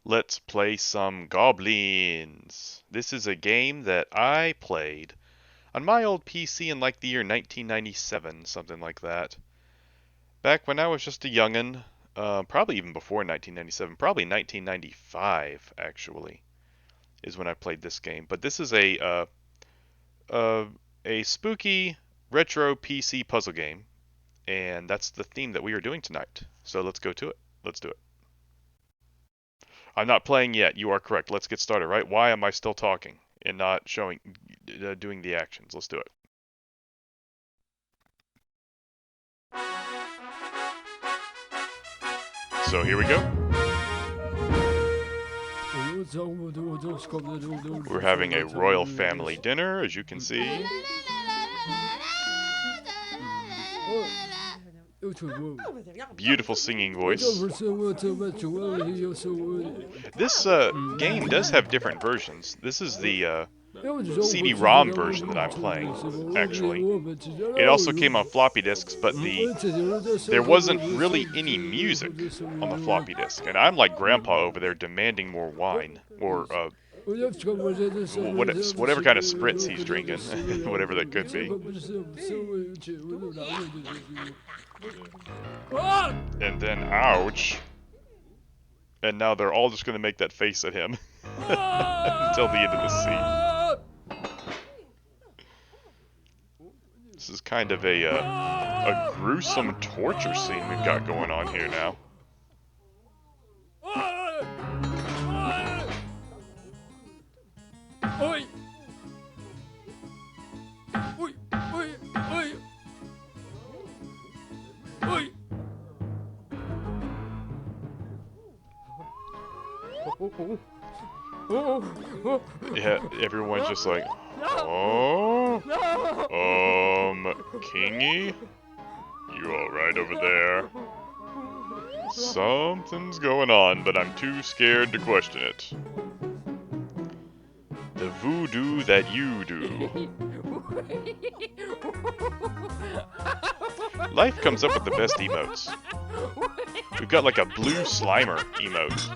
Let's play some Gobliins. This is a game that I played on my old PC in like the year 1997, something like that. Back when I was just a youngin', probably even before 1997, probably 1995 actually, is when I played this game. But this is uh, a spooky retro PC puzzle game, and that's the theme that we are doing tonight. So let's go to it. Let's do it. I'm not playing yet. You are correct. Let's get started, right? Why am I still talking and not doing the actions? Let's do it. So here we go. We're having a royal family dinner, as you can see. Beautiful singing voice. This game does have different versions. This is the CD-Rom version that I'm playing, actually. It also came on floppy disks, but there wasn't really any music on the floppy disk. And I'm like Grandpa over there demanding more wine, or whatever kind of spritz he's drinking, whatever that could be. And then, ouch. And now they're all just going to make that face at him until the end of the scene. This is kind of a gruesome torture scene we've got going on here now. Yeah, everyone's just like, oh, Kingy, you alright over there? Something's going on, but I'm too scared to question it. The voodoo that you do. Life comes up with the best emotes. We've got like a blue Slimer emote.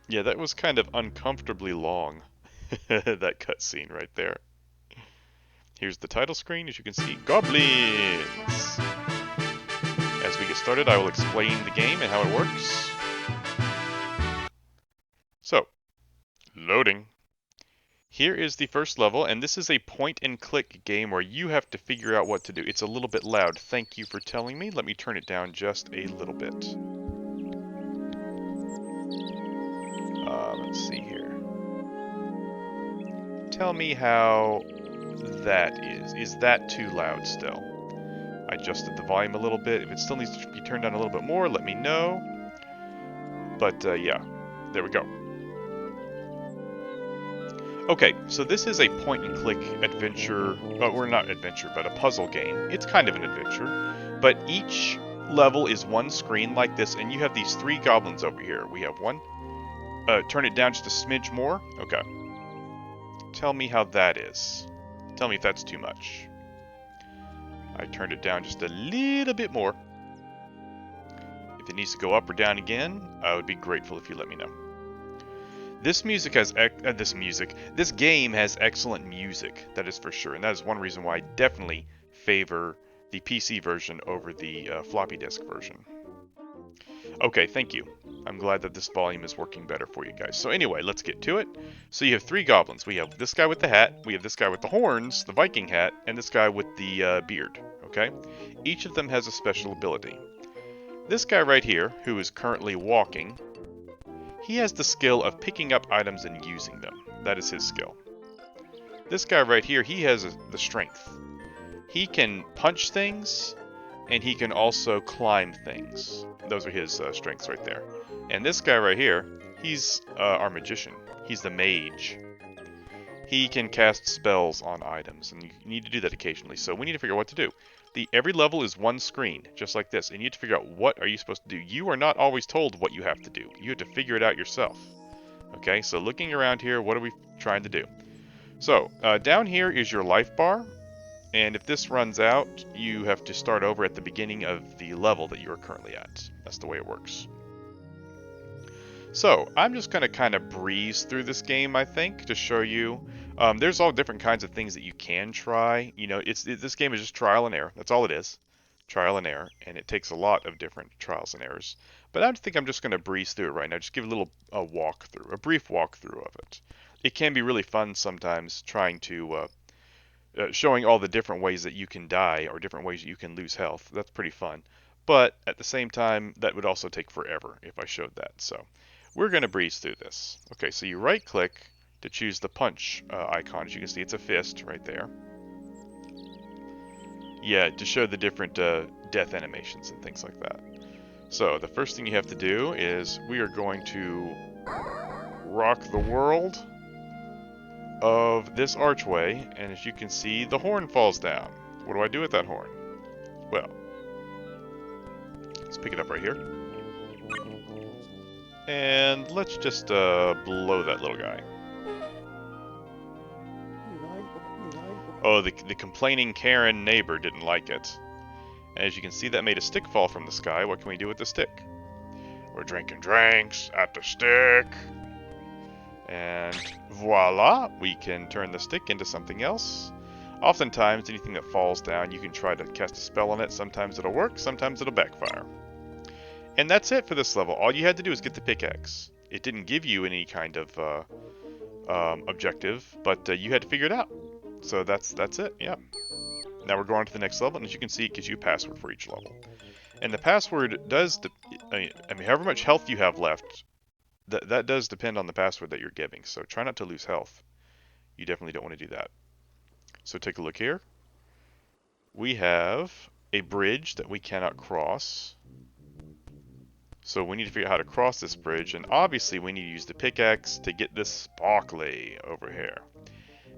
Yeah, that was kind of uncomfortably long, that cutscene right there. Here's the title screen, as you can see, Gobliins! As we get started, I will explain the game and how it works. So, loading. Here is the first level, and this is a point-and-click game where you have to figure out what to do. It's a little bit loud. Thank you for telling me. Let me turn it down just a little bit. Let's see here. Tell me how that is. Is that too loud still? I adjusted the volume a little bit. If it still needs to be turned down a little bit more, let me know. But yeah, there we go. Okay, so this is a point-and-click adventure, or not adventure, but a puzzle game. It's kind of an adventure, but each level is one screen like this, and you have these three goblins over here. We have one. Turn it down just a smidge more. Okay. Tell me how that is. Tell me if that's too much. I turned it down just a little bit more. If it needs to go up or down again, I would be grateful if you let me know. This game has excellent music, that is for sure, and that is one reason why I definitely favor the PC version over the floppy disk version. Okay, thank you. I'm glad that this volume is working better for you guys. So anyway, let's get to it. So you have three goblins. We have this guy with the hat, we have this guy with the horns, the Viking hat, and this guy with the beard, okay? Each of them has a special ability. This guy right here, who is currently walking, he has the skill of picking up items and using them. That is his skill. This guy right here, he has the strength. He can punch things, and he can also climb things. Those are his strengths right there. And this guy right here, he's our magician. He's the mage. He can cast spells on items, and you need to do that occasionally. So we need to figure out what to do. Every level is one screen, just like this, and you have to figure out what are you supposed to do. You are not always told what you have to do. You have to figure it out yourself. Okay, so looking around here, what are we trying to do? So, down here is your life bar, and if this runs out, you have to start over at the beginning of the level that you are currently at. That's the way it works. So, I'm just going to kind of breeze through this game, I think, to show you. There's all different kinds of things that you can try. You know, this game is just trial and error. That's all it is. Trial and error, and it takes a lot of different trials and errors. But I think I'm just going to breeze through it right now. Just give a little walkthrough, a brief walkthrough of it. It can be really fun sometimes trying to showing all the different ways that you can die or different ways that you can lose health. That's pretty fun. But at the same time, that would also take forever if I showed that. So we're going to breeze through this. Okay, so you right click to choose the punch icon. As you can see, it's a fist right there. Yeah, to show the different death animations and things like that. So the first thing you have to do is we are going to rock the world of this archway, and as you can see, the horn falls down. What do I do with that horn? Well, let's pick it up right here. And let's just blow that little guy. Oh, the complaining Karen neighbor didn't like it. And as you can see, that made a stick fall from the sky. What can we do with the stick? We're drinking drinks at the stick. And voila, we can turn the stick into something else. Oftentimes, anything that falls down, you can try to cast a spell on it. Sometimes it'll work, sometimes it'll backfire. And that's it for this level. All you had to do is get the pickaxe. It didn't give you any kind of objective, but you had to figure it out. So that's it, yeah. Now we're going to the next level, and as you can see, it gives you a password for each level. And the password does, I mean, however much health you have left, that does depend on the password that you're giving. So try not to lose health. You definitely don't want to do that. So take a look here. We have a bridge that we cannot cross. So we need to figure out how to cross this bridge, and obviously we need to use the pickaxe to get this sparkly over here.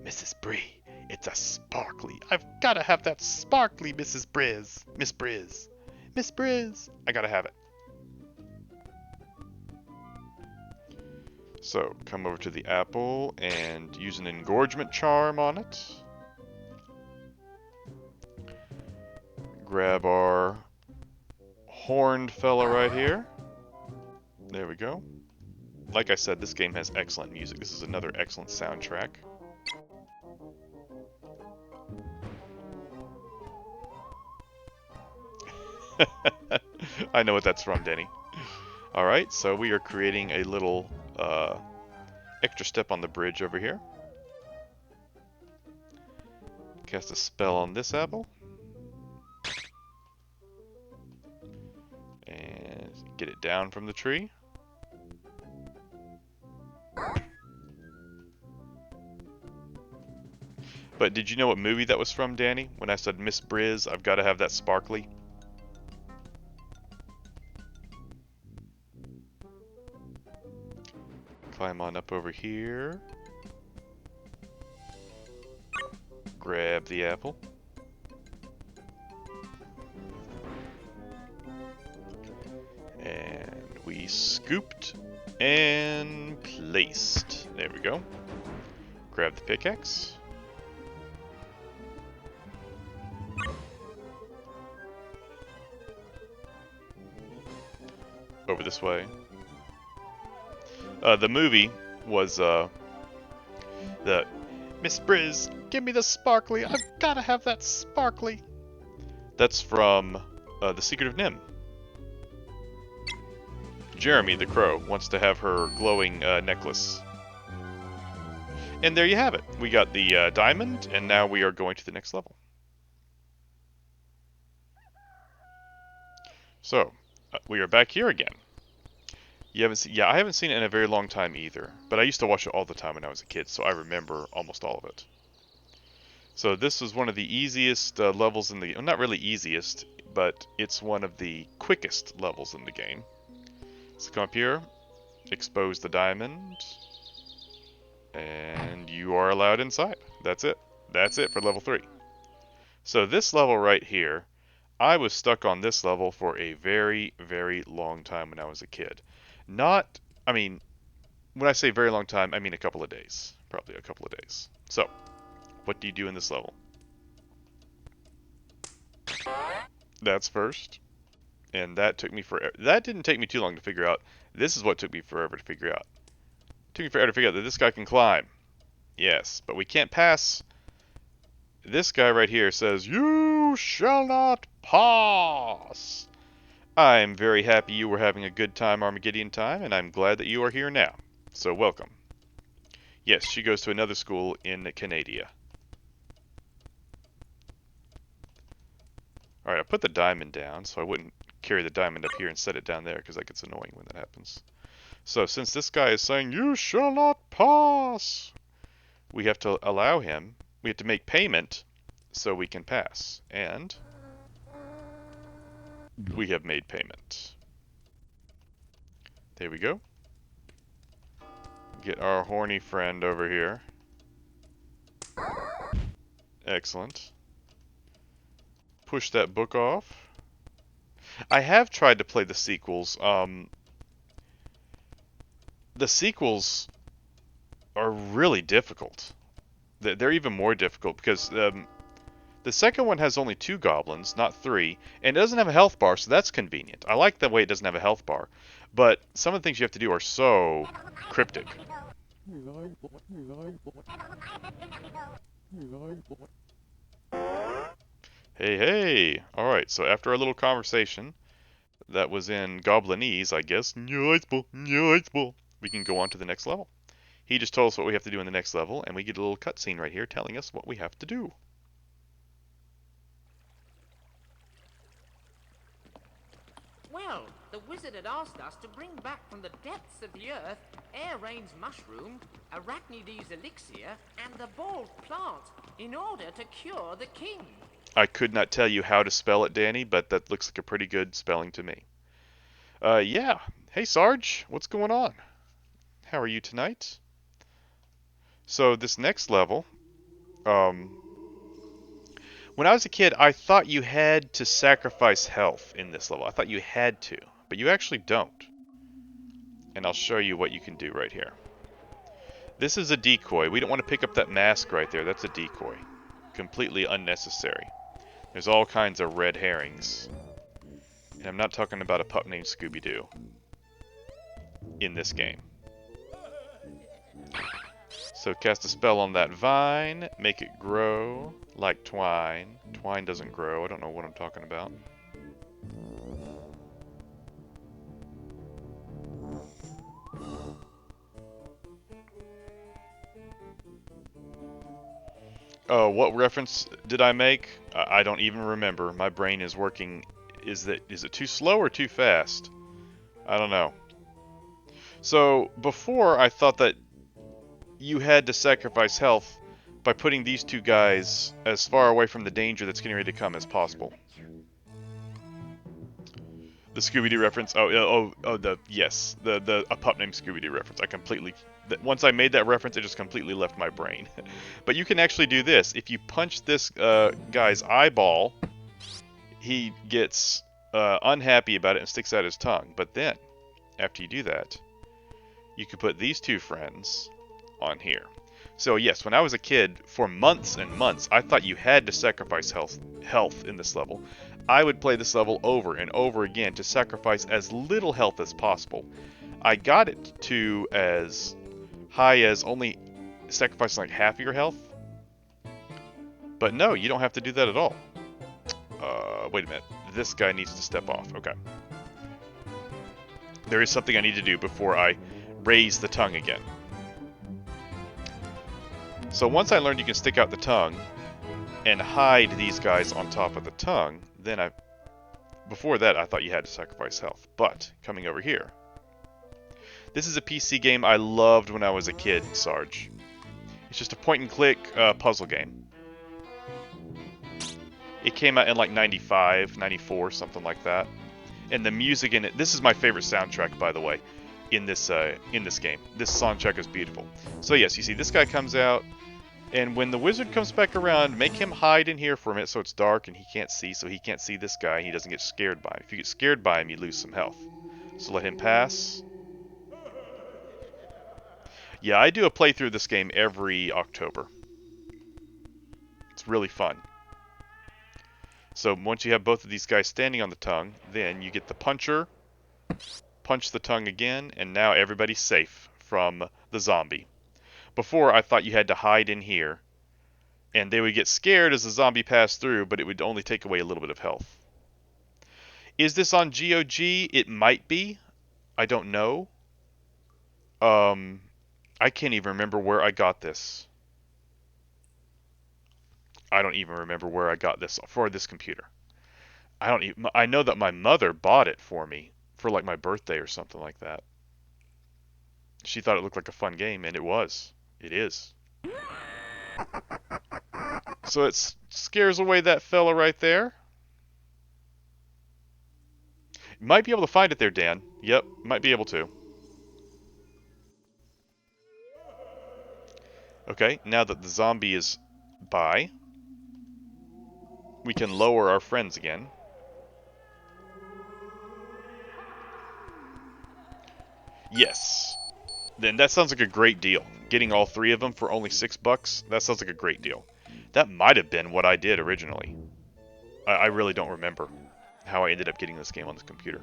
Mrs. Bree, it's a sparkly. I've got to have that sparkly, Mrs. Briz. Miss Briz. Miss Briz. I gotta have it. So, come over to the apple and use an engorgement charm on it. Grab our horned fella right here. There we go. Like I said, this game has excellent music. This is another excellent soundtrack. I know what that's from, Denny. Alright, so we are creating a little extra step on the bridge over here. Cast a spell on this apple. And get it down from the tree. But did you know what movie that was from, Danny? When I said Miss Briz, I've got to have that sparkly. Climb on up over here. Grab the apple. And we scooped and placed. There we go. Grab the pickaxe. Over this way. The movie was the Miss Briz, give me the sparkly. I've gotta have that sparkly. That's from The Secret of Nim. Jeremy the crow wants to have her glowing necklace. And there you have it. We got the diamond, and now we are going to the next level. So, we are back here again. You haven't seen, yeah, I haven't seen it in a very long time either, but I used to watch it all the time when I was a kid, so I remember almost all of it. So this was one of the easiest levels in the game. Well, not really easiest, but it's one of the quickest levels in the game. So come up here, expose the diamond, and you are allowed inside. That's it. That's it for level 3. So this level right here, I was stuck on this level for a very, very long time when I was a kid. Not, I mean, when I say very long time, I mean a couple of days. Probably a couple of days. So, what do you do in this level? That's first. And that took me forever. That didn't take me too long to figure out. This is what took me forever to figure out. It took me forever to figure out that this guy can climb. Yes, but we can't pass. This guy right here says, "You shall not pass." I'm very happy you were having a good time Armageddon time, and I'm glad that you are here now. So welcome. Yes, she goes to another school in Canada. Alright, I put the diamond down so I wouldn't carry the diamond up here and set it down there because that gets annoying when that happens. So since this guy is saying, "You shall not pass," we have to allow him, we have to make payment so we can pass. And we have made payment. There we go. Get our horny friend over here. Excellent. Push that book off. I have tried to play the sequels. The sequels are really difficult. They're even more difficult because the second one has only 2 goblins, not 3, and it doesn't have a health bar, so that's convenient. I like the way it doesn't have a health bar, but some of the things you have to do are so cryptic. Hey, hey! Alright, so after our little conversation, that was in Gobliiins, I guess, we can go on to the next level. He just told us what we have to do in the next level, and we get a little cutscene right here telling us what we have to do. Well, the wizard had asked us to bring back from the depths of the earth Air Rain's mushroom, Arachnides elixir, and the bald plant in order to cure the king. I could not tell you how to spell it, Danny, but that looks like a pretty good spelling to me. Yeah. Hey, Sarge, what's going on? How are you tonight? So this next level, when I was a kid, I thought you had to sacrifice health in this level. I thought you had to, but you actually don't. And I'll show you what you can do right here. This is a decoy. We don't want to pick up that mask right there. That's a decoy. Completely unnecessary. There's all kinds of red herrings. And I'm not talking about a pup named Scooby-Doo in this game. So cast a spell on that vine, make it grow like twine. Twine doesn't grow, I don't know what I'm talking about. Oh, what reference did I make? I don't even remember. My brain is working. Is it too slow or too fast? I don't know. So, before I thought that you had to sacrifice health by putting these 2 guys as far away from the danger that's getting ready to come as possible. The Scooby-Doo reference. Yes, the a pup named Scooby-Doo reference. Once I made that reference, it just completely left my brain. But you can actually do this. If you punch this guy's eyeball, he gets unhappy about it and sticks out his tongue. But then, after you do that, you can put these 2 friends on here. So yes, when I was a kid, for months and months, I thought you had to sacrifice health in this level. I would play this level over and over again to sacrifice as little health as possible. I got it to as high as only sacrificing like half of your health. But no, you don't have to do that at all. Wait a minute. This guy needs to step off. Okay. There is something I need to do before I raise the tongue again. So once I learned you can stick out the tongue and hide these guys on top of the tongue, then before that I thought you had to sacrifice health. But, coming over here, this is a PC game I loved when I was a kid, Sarge. It's just a point-and-click puzzle game. It came out in like 95, 94, something like that. And the music in it, this is my favorite soundtrack, by the way, in this game. This soundtrack is beautiful. So yes, you see this guy comes out, and when the wizard comes back around, make him hide in here for a minute so it's dark and he can't see, so he can't see this guy and he doesn't get scared by him. If you get scared by him, you lose some health. So let him pass. Yeah, I do a playthrough of this game every October. It's really fun. So once you have both of these guys standing on the tongue, then you get the puncher, punch the tongue again, and now everybody's safe from the zombie. Before, I thought you had to hide in here, and they would get scared as the zombie passed through, but it would only take away a little bit of health. Is this on GOG? It might be. I don't know. I can't even remember where I got this. I don't even remember where I got this for this computer. I know that my mother bought it for me for like my birthday or something like that. She thought it looked like a fun game, and it was. It is. So it scares away that fella right there. Might be able to find it there, Dan. Yep, might be able to. Okay, now that the zombie is by, we can lower our friends again. Yes. Then that sounds like a great deal. Getting all three of them for only $6, that sounds like a great deal. That might have been what I did originally. I really don't remember how I ended up getting this game on this computer.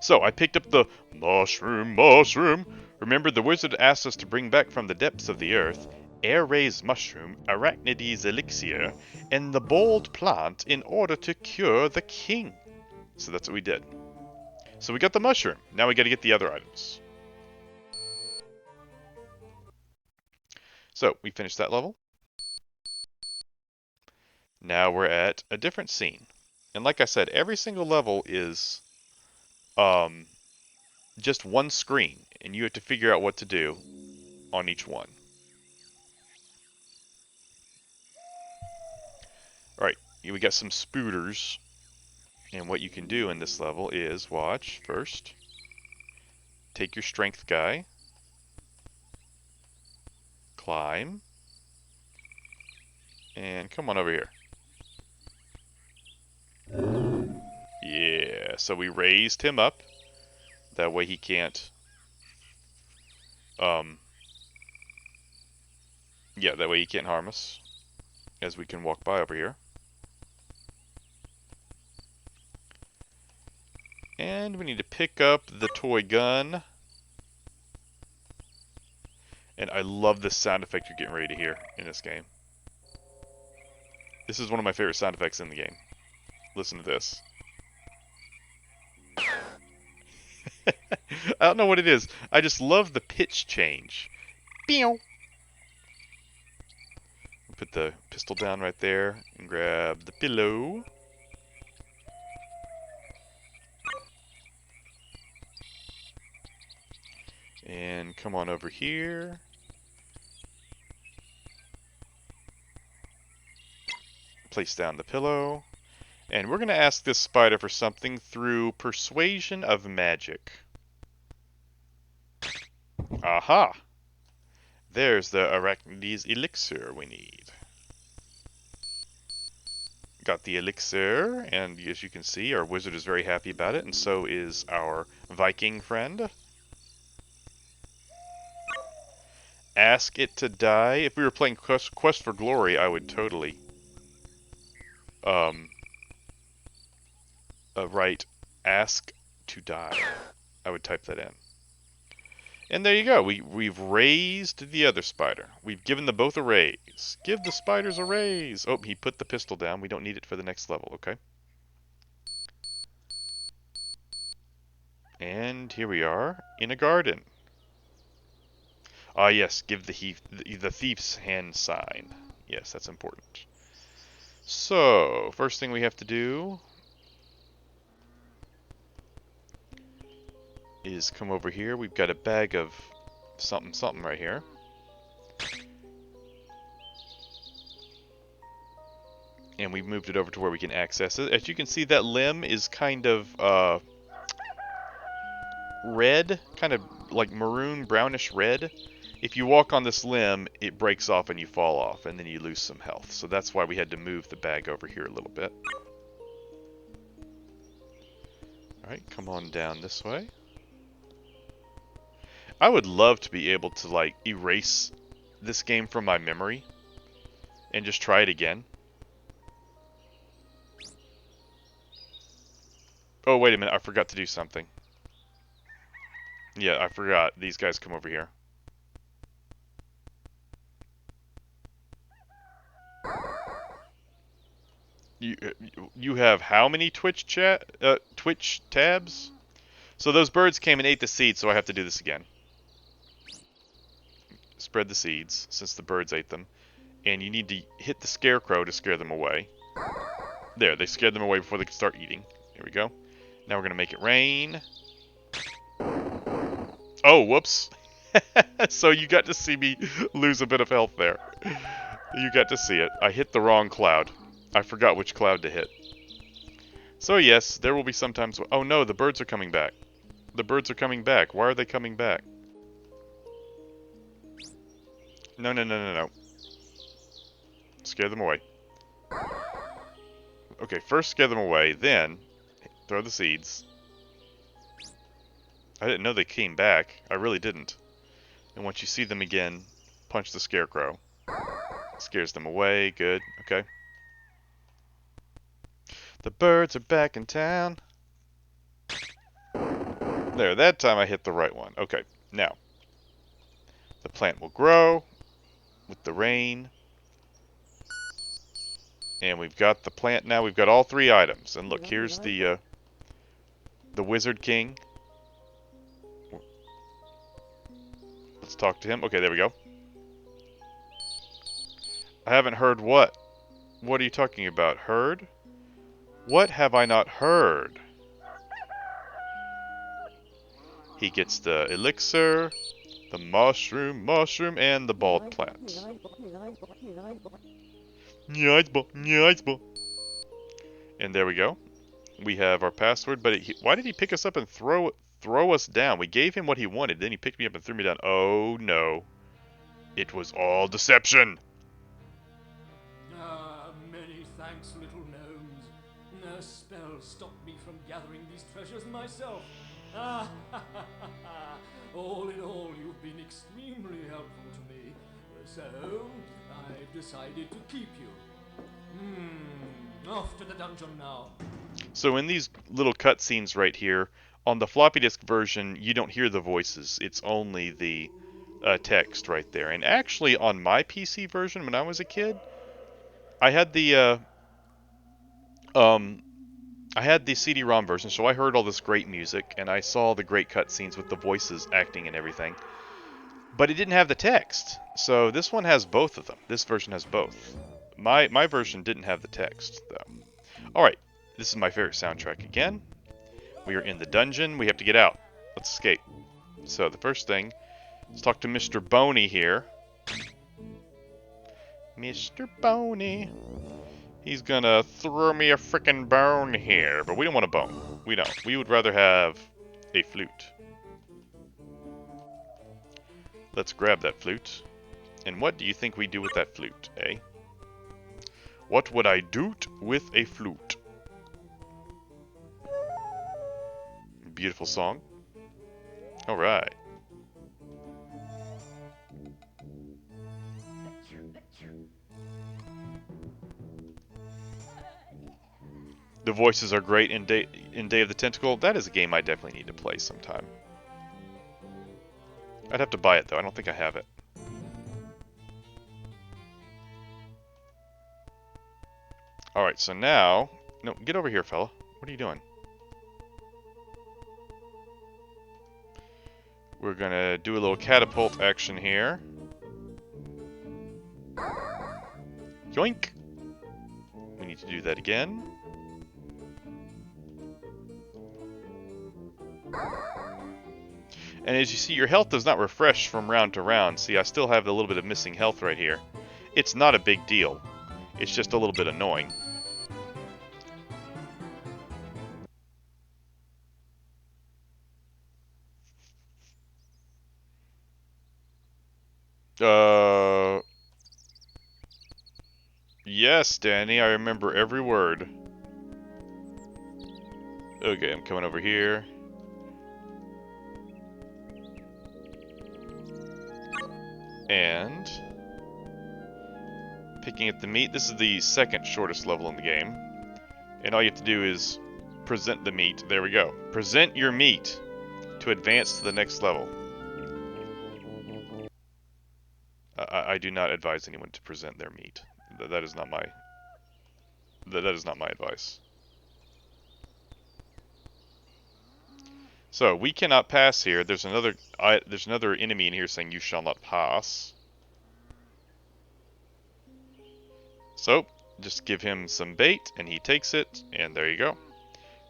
So, I picked up the mushroom. Remember, the wizard asked us to bring back from the depths of the earth air-raised mushroom, arachnides elixir, and the bold plant in order to cure the king. So that's what we did. So we got the mushroom. Now we got to get the other items. So, we finished that level. Now we're at a different scene. And like I said, every single level is just one screen, and you have to figure out what to do on each one. Alright, we got some spooters, and what you can do in this level is, watch, first, take your strength guy, climb, and come on over here. Yeah, so we raised him up, that way he can't, yeah, that way he can't harm us, as we can walk by over here. And we need to pick up the toy gun. And I love this sound effect you're getting ready to hear in this game. This is one of my favorite sound effects in the game. Listen to this. I don't know what it is. I just love the pitch change. Pew! Put the pistol down right there and grab the pillow. And come on over here. Place down the pillow. And we're going to ask this spider for something through persuasion of magic. Aha! There's the arachnides elixir we need. Got the elixir, and as you can see, our wizard is very happy about it, and so is our Viking friend. Ask it to die. If we were playing Quest for Glory, I would totally write ask to die. I would type that in. And there you go. We've raised the other spider. We've given them both a raise. Give the spiders a raise. Oh, he put the pistol down. We don't need it for the next level, okay? And here we are in a garden. Ah, yes, give the thief's hand sign. Yes, that's important. So, first thing we have to do is come over here. We've got a bag of something right here. And we've moved it over to where we can access it. As you can see, that limb is kind of red, kind of like maroon, brownish red. If you walk on this limb, it breaks off and you fall off, and then you lose some health. So that's why we had to move the bag over here a little bit. Alright, come on down this way. I would love to be able to, like, erase this game from my memory and just try it again. Oh, wait a minute. I forgot to do something. Yeah, I forgot. These guys come over here. You have how many Twitch tabs? So those birds came and ate the seeds, so I have to do this again. Spread the seeds, since the birds ate them. And you need to hit the scarecrow to scare them away. There, they scared them away before they could start eating. Here we go. Now we're going to make it rain. Oh, whoops. So you got to see me lose a bit of health there. You got to see it. I hit the wrong cloud. I forgot which cloud to hit. So yes, there will be sometimes... Oh no, the birds are coming back. The birds are coming back. Why are they coming back? No, no, no, no, no. Scare them away. Okay, first scare them away, then throw the seeds. I didn't know they came back. I really didn't. And once you see them again, punch the scarecrow. Scares them away. Good. Okay. The birds are back in town. There, that time I hit the right one. Okay, now. The plant will grow with the rain. And we've got the plant now. We've got all three items. And look, here's the Wizard King. Let's talk to him. Okay, there we go. I haven't heard what? What are you talking about? Heard? What have I not heard? He gets the elixir, the mushroom, and the bald plant. And there we go. We have our password, but why did he pick us up and throw us down? We gave him what he wanted, then he picked me up and threw me down. Oh no. It was all deception. Ah, many thanks, little gnomes. No spell stopped me from gathering these treasures myself. Ah, all in all, you've been extremely helpful to me. So, I've decided to keep you. Off to the dungeon now. So in these little cutscenes right here, on the floppy disk version, you don't hear the voices. It's only the text right there. And actually, on my PC version, when I was a kid, I had the CD-ROM version, so I heard all this great music, and I saw the great cutscenes with the voices acting and everything. But it didn't have the text, so this one has both of them. This version has both. My version didn't have the text, though. Alright, this is my favorite soundtrack again. We are in the dungeon. We have to get out. Let's escape. So the first thing, let's talk to Mr. Boney here. Mr. Boney. He's gonna throw me a frickin' bone here, but we don't want a bone. We don't. We would rather have a flute. Let's grab that flute. And what do you think we do with that flute, eh? What would I do with a flute? Beautiful song. Alright. The voices are great in Day of the Tentacle. That is a game I definitely need to play sometime. I'd have to buy it, though. I don't think I have it. Alright, so now... No, get over here, fella. What are you doing? We're gonna do a little catapult action here. Yoink! We need to do that again. And as you see, your health does not refresh from round to round. See, I still have a little bit of missing health right here. It's not a big deal. It's just a little bit annoying. Yes, Danny, I remember every word. Okay, I'm coming over here. And picking up the meat. This is the second shortest level in the game. And all you have to do is present the meat. There we go. Present your meat to advance to the next level. I do not advise anyone to present their meat. That is not my advice. So we cannot pass here. There's another enemy in here saying you shall not pass. So just give him some bait and he takes it, and there you go.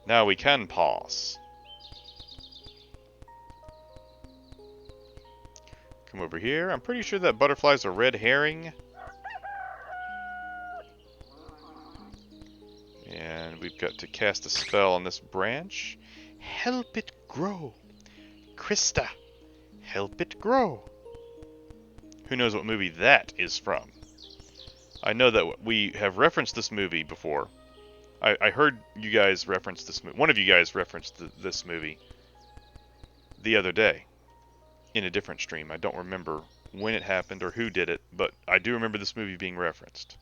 Now we can pass. Come over here. I'm pretty sure that butterfly's a red herring. And we've got to cast a spell on this branch. Help it grow. Krista, help it grow. Who knows what movie that is from? I know that we have referenced this movie before. I heard you guys reference this movie. One of you guys referenced this movie the other day in a different stream. I don't remember when it happened or who did it, but I do remember this movie being referenced.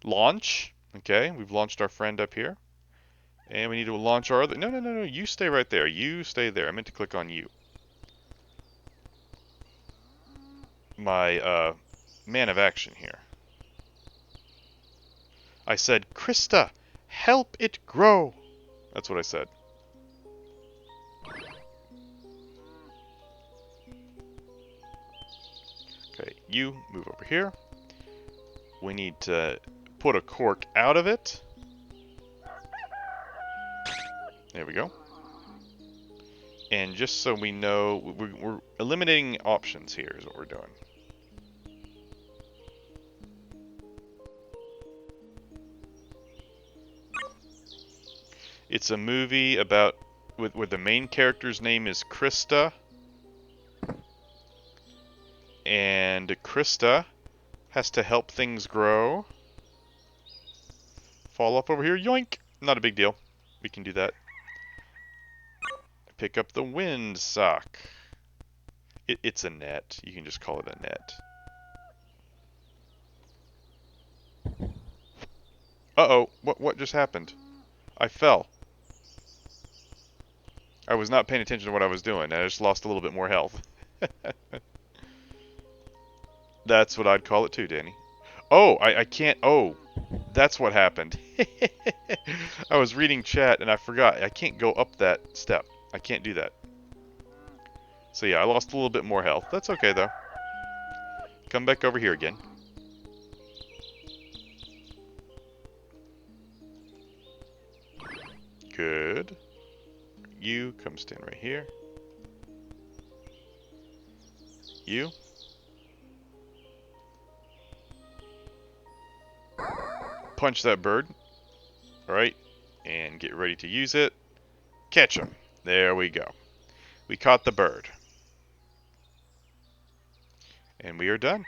Launch. Okay, we've launched our friend up here. And we need to launch our other... No. You stay right there. You stay there. I meant to click on you. My, man of action here. I said, Krista, help it grow. That's what I said. Okay, you move over here. We need to put a cork out of it. There we go. And just so we know, we're eliminating options here is what we're doing. It's a movie about where the main character's name is Krista. And Krista has to help things grow. Fall off over here, yoink! Not a big deal. We can do that. Pick up the wind sock. It's a net. You can just call it a net. Uh-oh, what just happened? I fell. I was not paying attention to what I was doing, and I just lost a little bit more health. That's what I'd call it too, Danny. Oh, I can't... Oh, that's what happened. I was reading chat, and I forgot. I can't go up that step. I can't do that. So yeah, I lost a little bit more health. That's okay, though. Come back over here again. Good. You, come stand right here. You. Punch that bird. Alright. And get ready to use it. Catch him. There we go. We caught the bird. And we are done.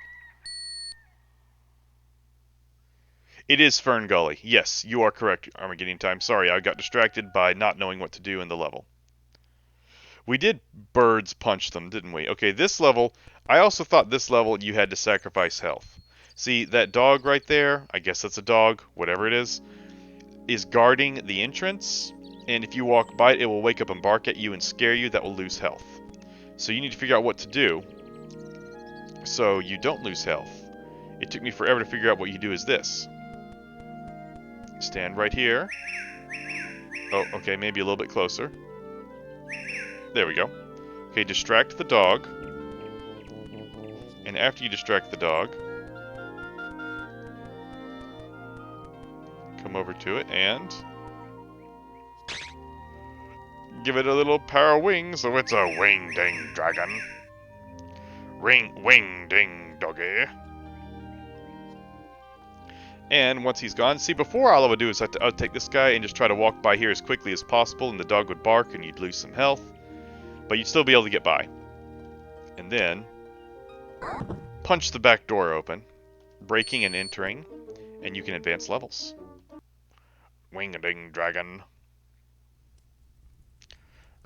It is Fern Gully. Yes, you are correct, Armageddon Time. Sorry, I got distracted by not knowing what to do in the level. We did birds punch them, didn't we? Okay, this level, I also thought this level you had to sacrifice health. See, that dog right there, I guess that's a dog, whatever it is guarding the entrance. And if you walk by it, it will wake up and bark at you and scare you. That will lose health. So you need to figure out what to do so you don't lose health. It took me forever to figure out what you do is this. Stand right here. Oh, okay, maybe a little bit closer. There we go. Okay, distract the dog. And after you distract the dog, come over to it and give it a little pair of wings, so it's a wing-ding dragon. Wing-ding doggy. And once he's gone, see, before all I would do is I'd take this guy and just try to walk by here as quickly as possible, and the dog would bark and you'd lose some health. But you'd still be able to get by. And then punch the back door open, breaking and entering, and you can advance levels. Wing-a-ding dragon.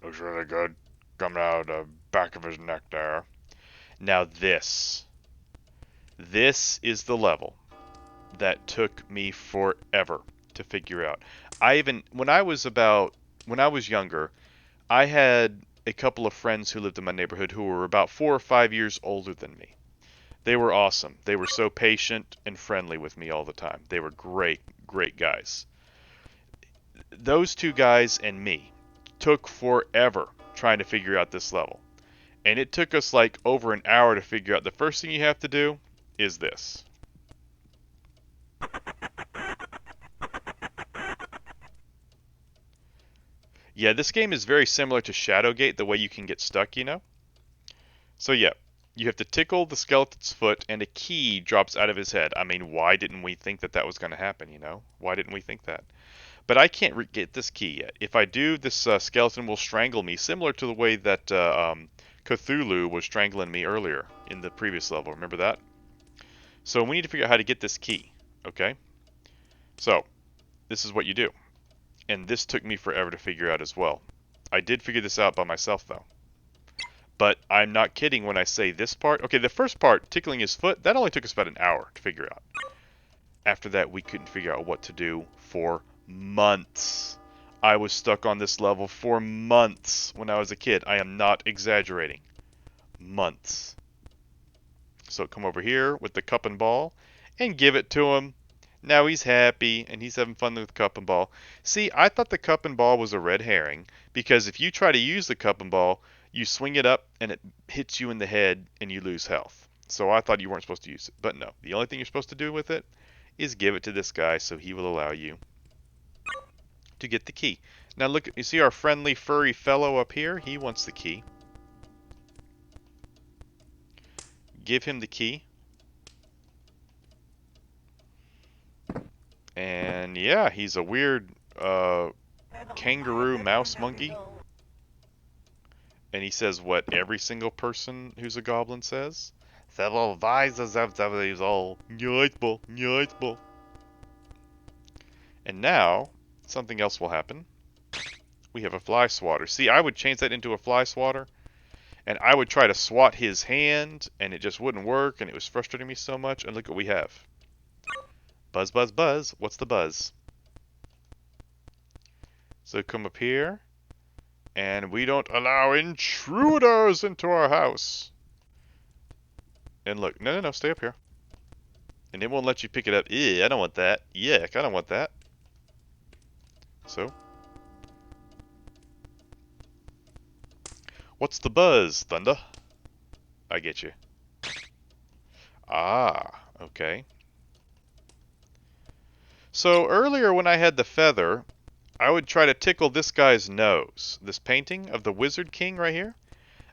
Looks really good. Coming out of back of his neck there. Now this is the level that took me forever to figure out. When I was younger, I had a couple of friends who lived in my neighborhood who were about 4 or 5 years older than me. They were awesome. They were so patient and friendly with me all the time. They were great, great guys. Those two guys and me took forever trying to figure out this level. And it took us like over an hour to figure out. The first thing you have to do is this. Yeah, this game is very similar to Shadowgate, the way you can get stuck, you know? So yeah, you have to tickle the skeleton's foot and a key drops out of his head. I mean, why didn't we think that that was going to happen, you know? Why didn't we think that? But I can't get this key yet. If I do, this skeleton will strangle me, similar to the way that Cthulhu was strangling me earlier in the previous level. Remember that? So we need to figure out how to get this key, okay? So, this is what you do. And this took me forever to figure out as well. I did figure this out by myself, though. But I'm not kidding when I say this part. Okay, the first part, tickling his foot, that only took us about an hour to figure out. After that, we couldn't figure out what to do for months. I was stuck on this level for months when I was a kid. I am not exaggerating. Months. So come over here with the cup and ball and give it to him. Now he's happy, and he's having fun with the cup and ball. See, I thought the cup and ball was a red herring, because if you try to use the cup and ball, you swing it up, and it hits you in the head, and you lose health. So I thought you weren't supposed to use it. But no, the only thing you're supposed to do with it is give it to this guy, so he will allow you to get the key. Now look, you see our friendly furry fellow up here? He wants the key. Give him the key. And yeah, he's a weird kangaroo mouse monkey. And he says what every single person who's a goblin says. And now, something else will happen. We have a fly swatter. See, I would change that into a fly swatter. And I would try to swat his hand, and it just wouldn't work, and it was frustrating me so much. And look what we have. Buzz, buzz, buzz. What's the buzz? So come up here. And we don't allow intruders into our house. And look, no, stay up here. And it won't let you pick it up. Ew, I don't want that. Yuck, I don't want that. So. What's the buzz, Thunder? I get you. Ah, okay. So earlier when I had the feather, I would try to tickle this guy's nose. This painting of the Wizard King right here.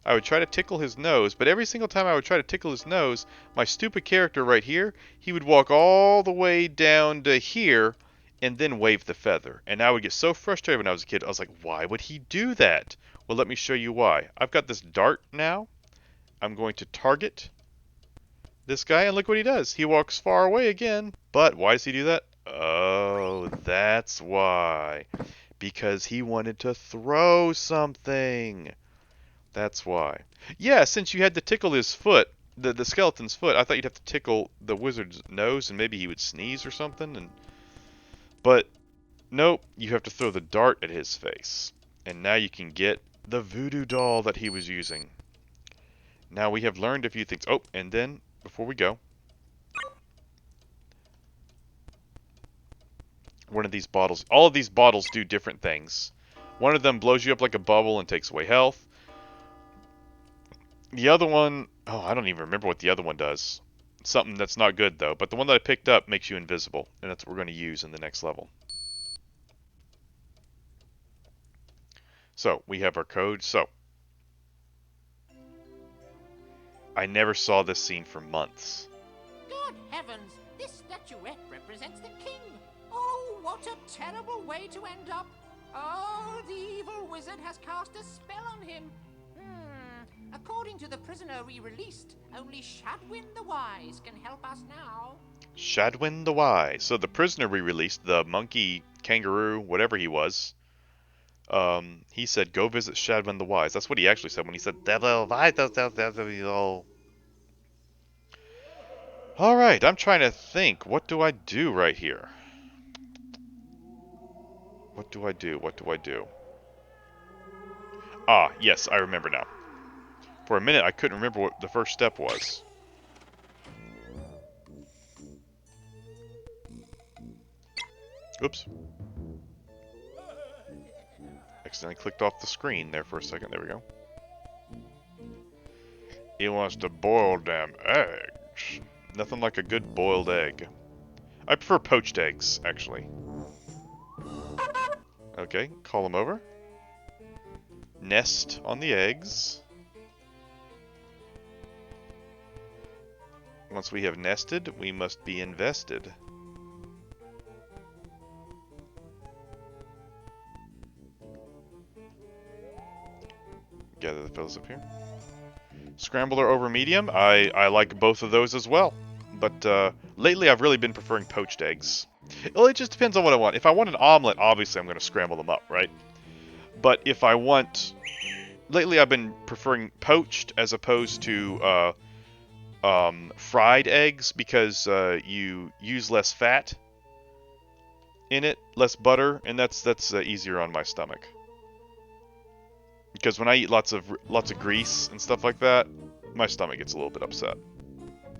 I would try to tickle his nose, but every single time I would try to tickle his nose, my stupid character right here, he would walk all the way down to here and then wave the feather. And I would get so frustrated when I was a kid. I was like, why would he do that? Well, let me show you why. I've got this dart now. I'm going to target this guy, and look what he does. He walks far away again. But why does he do that? Oh, that's why. Because he wanted to throw something. That's why. Yeah, since you had to tickle his foot, the skeleton's foot, I thought you'd have to tickle the wizard's nose and maybe he would sneeze or something. But nope, you have to throw the dart at his face. And now you can get the voodoo doll that he was using. Now we have learned a few things. Oh, and then, before we go, one of these bottles. All of these bottles do different things. One of them blows you up like a bubble and takes away health. The other one, oh, I don't even remember what the other one does. Something that's not good, though. But the one that I picked up makes you invisible. And that's what we're going to use in the next level. So, we have our code. So, I never saw this scene for months. Good heavens! This statuette represents the king! Oh, what a terrible way to end up! Oh, the evil wizard has cast a spell on him! According to the prisoner we released, only Shadwin the Wise can help us now. Shadwin the Wise. So the prisoner we released, the monkey, kangaroo, whatever he was, He said, "Go visit Shadman the Wise." That's what he actually said when he said, "All right, I'm trying to think. What do I do right here? What do I do? What do I do?" Ah, yes, I remember now. For a minute, I couldn't remember what the first step was. Oops. Accidentally clicked off the screen there for a second. There we go. He wants to boil them eggs. Nothing like a good boiled egg. I prefer poached eggs, actually. Okay, call them over. Nest on the eggs. Once we have nested, we must be invested. Gather the fellas up here. Scrambler over medium. I like both of those as well. But lately I've really been preferring poached eggs. Well, it just depends on what I want. If I want an omelet, obviously I'm going to scramble them up, right? But if I want... Lately I've been preferring poached as opposed to fried eggs because you use less fat in it, less butter, and that's easier on my stomach. Because when I eat lots of grease and stuff like that, my stomach gets a little bit upset.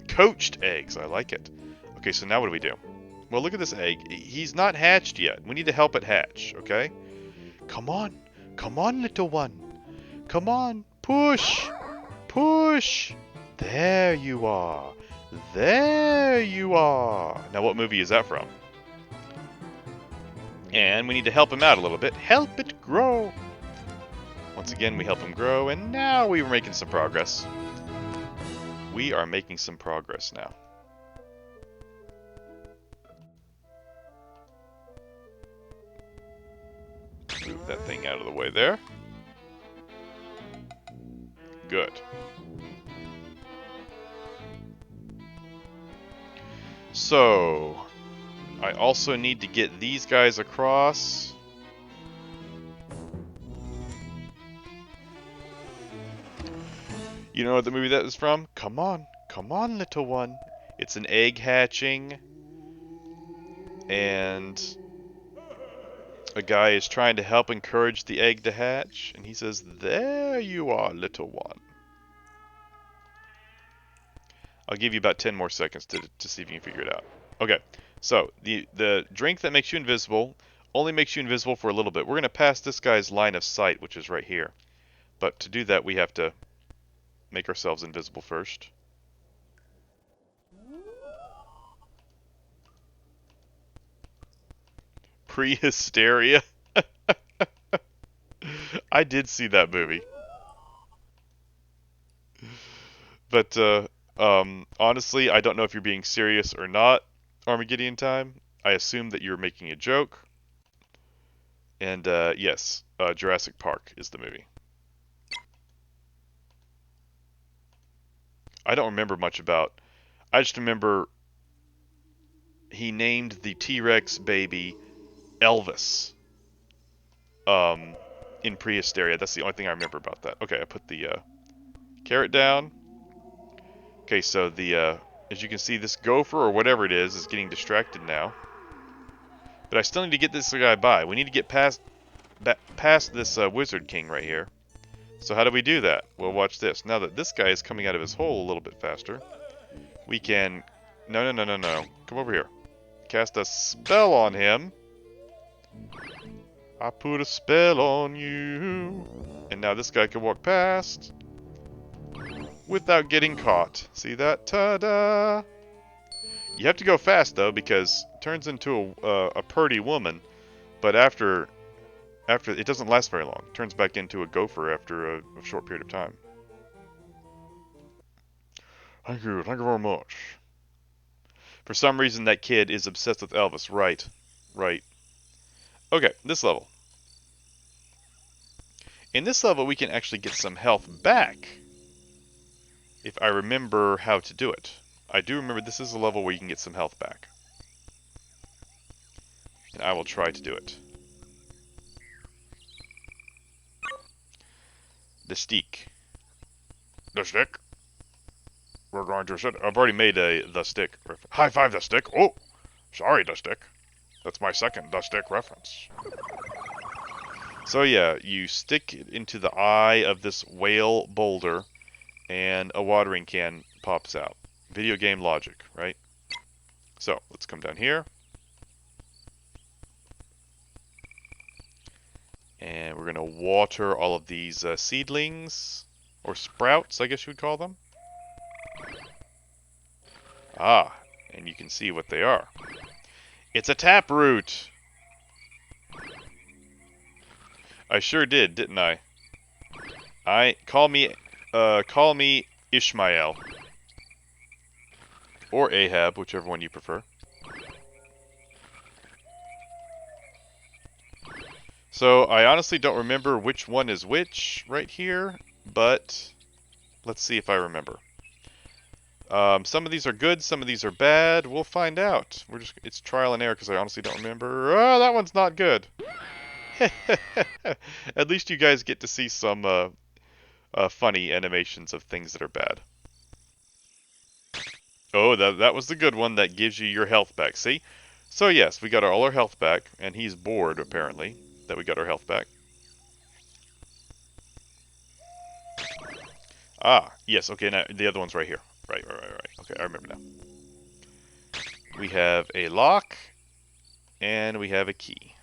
Coached eggs, I like it. Okay, so now what do we do? Well, look at this egg. He's not hatched yet. We need to help it hatch, okay? Come on, little one. Come on, push, push. There you are. There you are. Now, what movie is that from? And we need to help him out a little bit. Help it grow. Once again, we help him grow, and now we're making some progress. We are making some progress now. Move that thing out of the way there. Good. So, I also need to get these guys across. You know what the movie that is from? Come on, little one. It's an egg hatching, and a guy is trying to help encourage the egg to hatch, and he says, "There you are, little one." I'll give you about 10 more seconds to see if you can figure it out. Okay, so the drink that makes you invisible only makes you invisible for a little bit. We're going to pass this guy's line of sight, which is right here. But to do that, we have to make ourselves invisible first. Pre-hysteria. I did see that movie. But honestly, I don't know if you're being serious or not, Armageddon Time. I assume that you're making a joke. And yes, Jurassic Park is the movie. I don't remember much about... I just remember he named the T-Rex baby Elvis in Prehysteria. That's the only thing I remember about that. Okay, I put the carrot down. Okay, so the as you can see, this gopher or whatever it is getting distracted now. But I still need to get this guy by. We need to get past this Wizard King right here. So how do we do that? Well, watch this. Now that this guy is coming out of his hole a little bit faster, we can... No. Come over here. Cast a spell on him. I put a spell on you. And now this guy can walk past without getting caught. See that? Ta-da! You have to go fast, though, because it turns into a purty woman. But after it doesn't last very long. It turns back into a gopher after a short period of time. Thank you very much. For some reason, that kid is obsessed with Elvis. Right. Okay, this level. In this level, we can actually get some health back. If I remember how to do it. I do remember this is a level where you can get some health back. And I will try to do it. The stick. The stick? We're going to sit. I've already made a the stick reference. High five the stick. Oh, sorry, the stick. That's my second the stick reference. So yeah, you stick it into the eye of this whale boulder, and a watering can pops out. Video game logic, right? So let's come down here, and we're gonna water all of these seedlings or sprouts, I guess you would call them. Ah, and you can see what they are. It's a taproot! I sure did, didn't I? Call me Ishmael. Or Ahab, whichever one you prefer. So, I honestly don't remember which one is which right here, but let's see if I remember. Some of these are good, some of these are bad. We'll find out. It's trial and error because I honestly don't remember. Oh, that one's not good. At least you guys get to see some funny animations of things that are bad. Oh, that was the good one that gives you your health back. See? So yes, we got all our health back, and he's bored apparently that we got our health back. Ah, yes. Okay, now the other one's right here. Right. Okay, I remember now. We have a lock, and we have a key.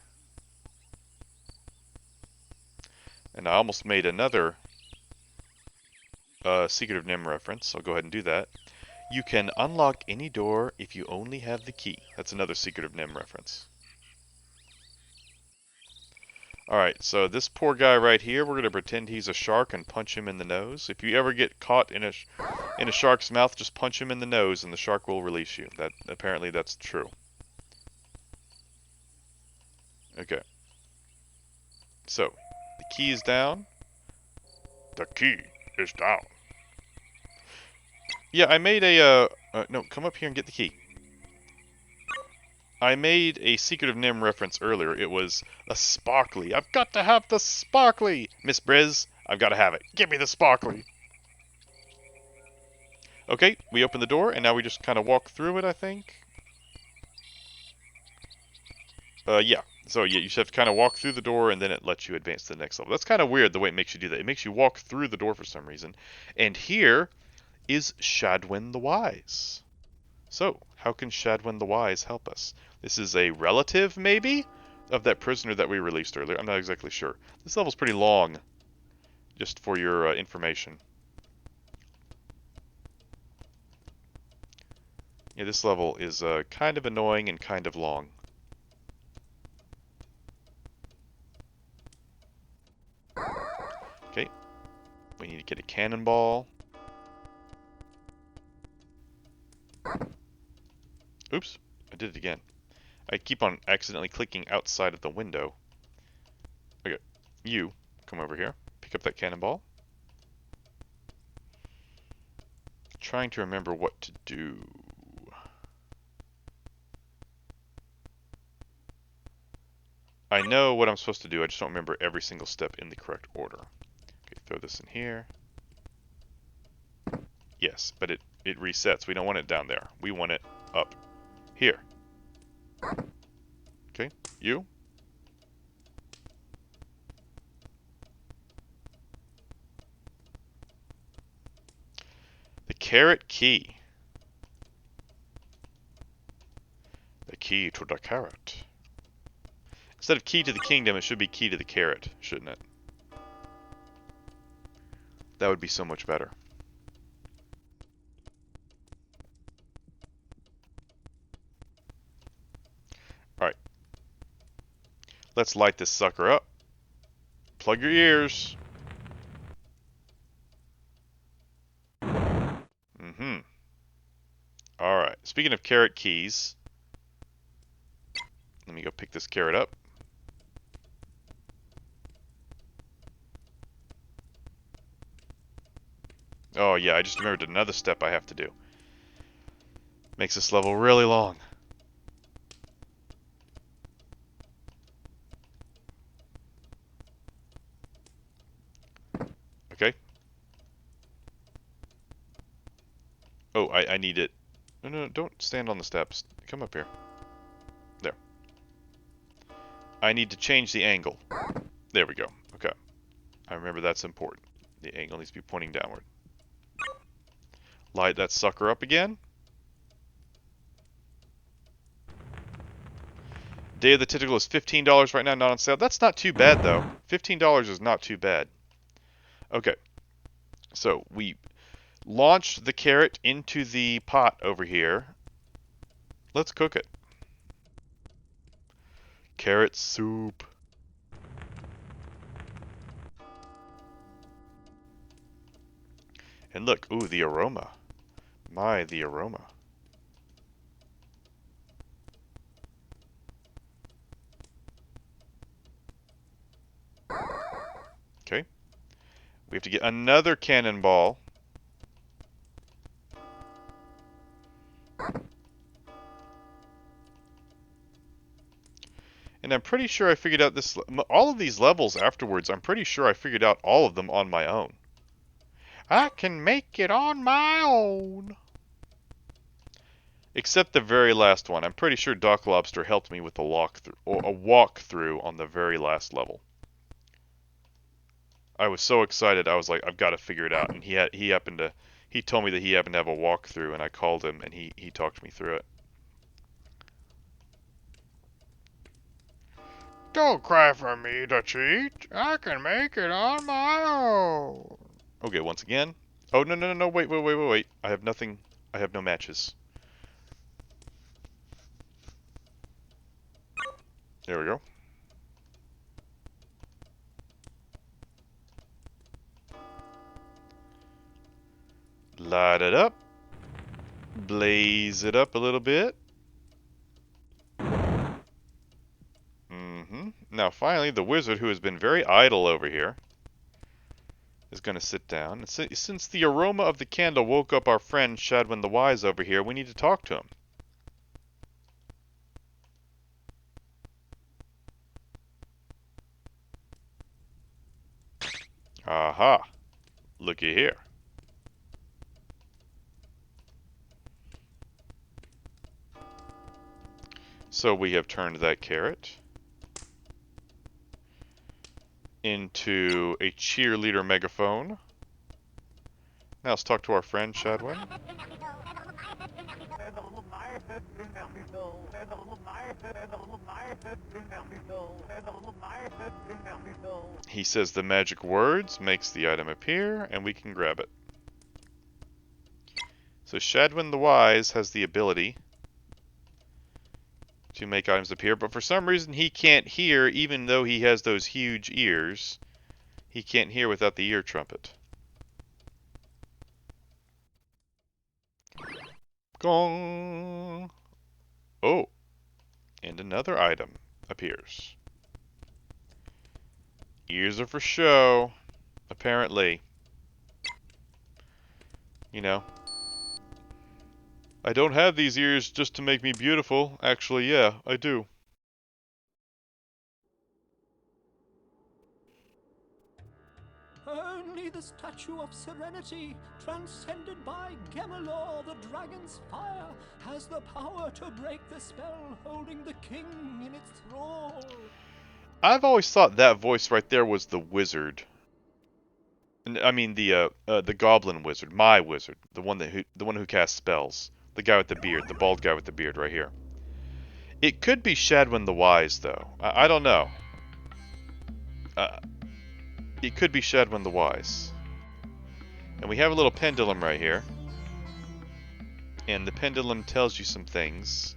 And I almost made another Secret of Nim reference. I'll go ahead and do that. You can unlock any door if you only have the key. That's another Secret of Nim reference. Alright, so this poor guy right here, we're going to pretend he's a shark and punch him in the nose. If you ever get caught in a shark's mouth, just punch him in the nose and the shark will release you. Apparently that's true. Okay. So, the key is down. The key is down. Yeah, I made no, come up here and get the key. I made a Secret of Nim reference earlier. It was a sparkly. I've got to have the sparkly! Miss Briz, I've got to have it. Give me the sparkly! Okay, we open the door, and now we just kind of walk through it, I think. Yeah. So, yeah, you just have to kind of walk through the door, and then it lets you advance to the next level. That's kind of weird, the way it makes you do that. It makes you walk through the door for some reason. And here is Shadwin the Wise. So, how can Shadwin the Wise help us? This is a relative, maybe, of that prisoner that we released earlier. I'm not exactly sure. This level's pretty long, just for your information. Yeah, this level is kind of annoying and kind of long. Okay, we need to get a cannonball. Oops, I did it again. I keep on accidentally clicking outside of the window. Okay, you, come over here. Pick up that cannonball. Trying to remember what to do. I know what I'm supposed to do, I just don't remember every single step in the correct order. Okay, throw this in here. Yes, but it resets. We don't want it down there. We want it up here. Okay, you. The carrot key. The key to the carrot. Instead of key to the kingdom, it should be key to the carrot, shouldn't it? That would be so much better. Alright. Let's light this sucker up. Plug your ears. Alright. Speaking of carrot keys, let me go pick this carrot up. Oh yeah, I just remembered another step I have to do. Makes this level really long. Okay, Oh, I need it. No, no, don't stand on the steps. Come up here. There. I need to change the angle. There we go. Okay. I remember that's important. The angle needs to be pointing downward. Light that sucker up again. Day of the Tentacle is $15 right now, not on sale. That's not too bad, though. $15 is not too bad. Okay. So, we launched the carrot into the pot over here. Let's cook it. Carrot soup. And look, ooh, the aroma. My, the aroma. Okay. We have to get another cannonball. And I'm pretty sure I figured out this... all of these levels afterwards, I'm pretty sure I figured out all of them on my own. I can make it on my own. Except the very last one. I'm pretty sure Doc Lobster helped me with a walkthrough on the very last level. I was so excited. I was like, I've got to figure it out. And he told me that he happened to have a walkthrough, and I called him, and he talked me through it. Don't cry for me to cheat. I can make it on my own. Okay, once again. Oh, no, no, no, no, wait. I have nothing. I have no matches. There we go. Light it up. Blaze it up a little bit. Now, finally, the wizard, who has been very idle over here, is going to sit down. Since the aroma of the candle woke up our friend Shadwin the Wise over here, we need to talk to him. Aha. Looky here. So we have turned that carrot into a cheerleader megaphone. Now let's talk to our friend Shadwin. He says the magic words, makes the item appear, and we can grab it. So Shadwin the Wise has the ability to make items appear, but for some reason he can't hear, even though he has those huge ears. He can't hear without the ear trumpet. Gong! Oh! And another item appears. Ears are for show, apparently. You know. I don't have these ears just to make me beautiful. Actually, yeah, I do. Only the Statue of Serenity, transcended by Gemalor, the dragon's fire, has the power to break the spell holding the king in its thrall. I've always thought that voice right there was the wizard. I mean the goblin wizard, my wizard, the one who casts spells, the guy with the beard, the bald guy with the beard right here. It could be Shadwin the Wise though. I don't know. It could be Shadwin the Wise. And we have a little pendulum right here. And the pendulum tells you some things.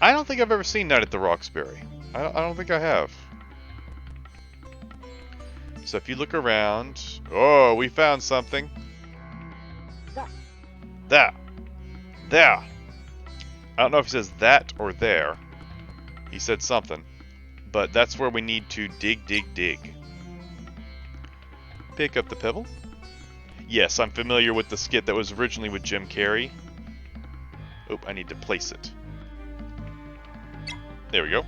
I don't think I've ever seen Night at the Roxbury. I don't think I have. So if you look around... Oh, we found something. There. There. I don't know if he says that or there. He said something. But that's where we need to dig. Pick up the pebble. Yes, I'm familiar with the skit that was originally with Jim Carrey. Oh, I need to place it. There we go.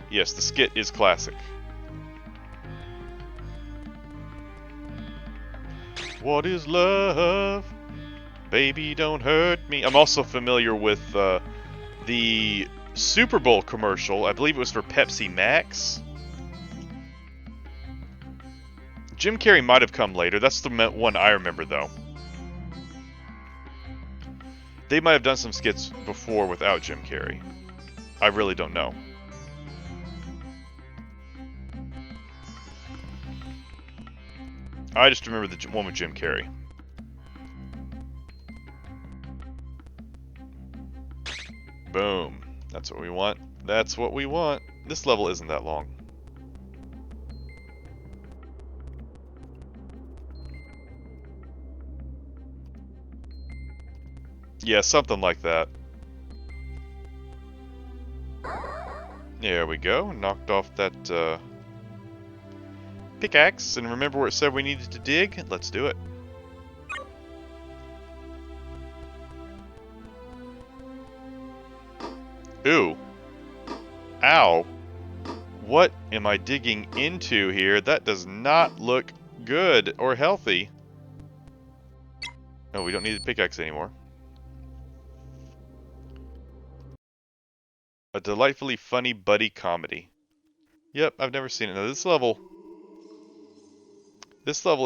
Yes, the skit is classic. What is love? Baby, don't hurt me. I'm also familiar with the Super Bowl commercial. I believe it was for Pepsi Max. Jim Carrey might have come later. That's the one I remember, though. They might have done some skits before without Jim Carrey. I really don't know. I just remember the one with Jim Carrey. Boom. That's what we want. That's what we want. This level isn't that long. Yeah, something like that. There we go. Knocked off that pickaxe, and remember where it said we needed to dig? Let's do it. Ooh. Ow. What am I digging into here? That does not look good or healthy. Oh, we don't need the pickaxe anymore. A delightfully funny buddy comedy. Yep, I've never seen it. Now this level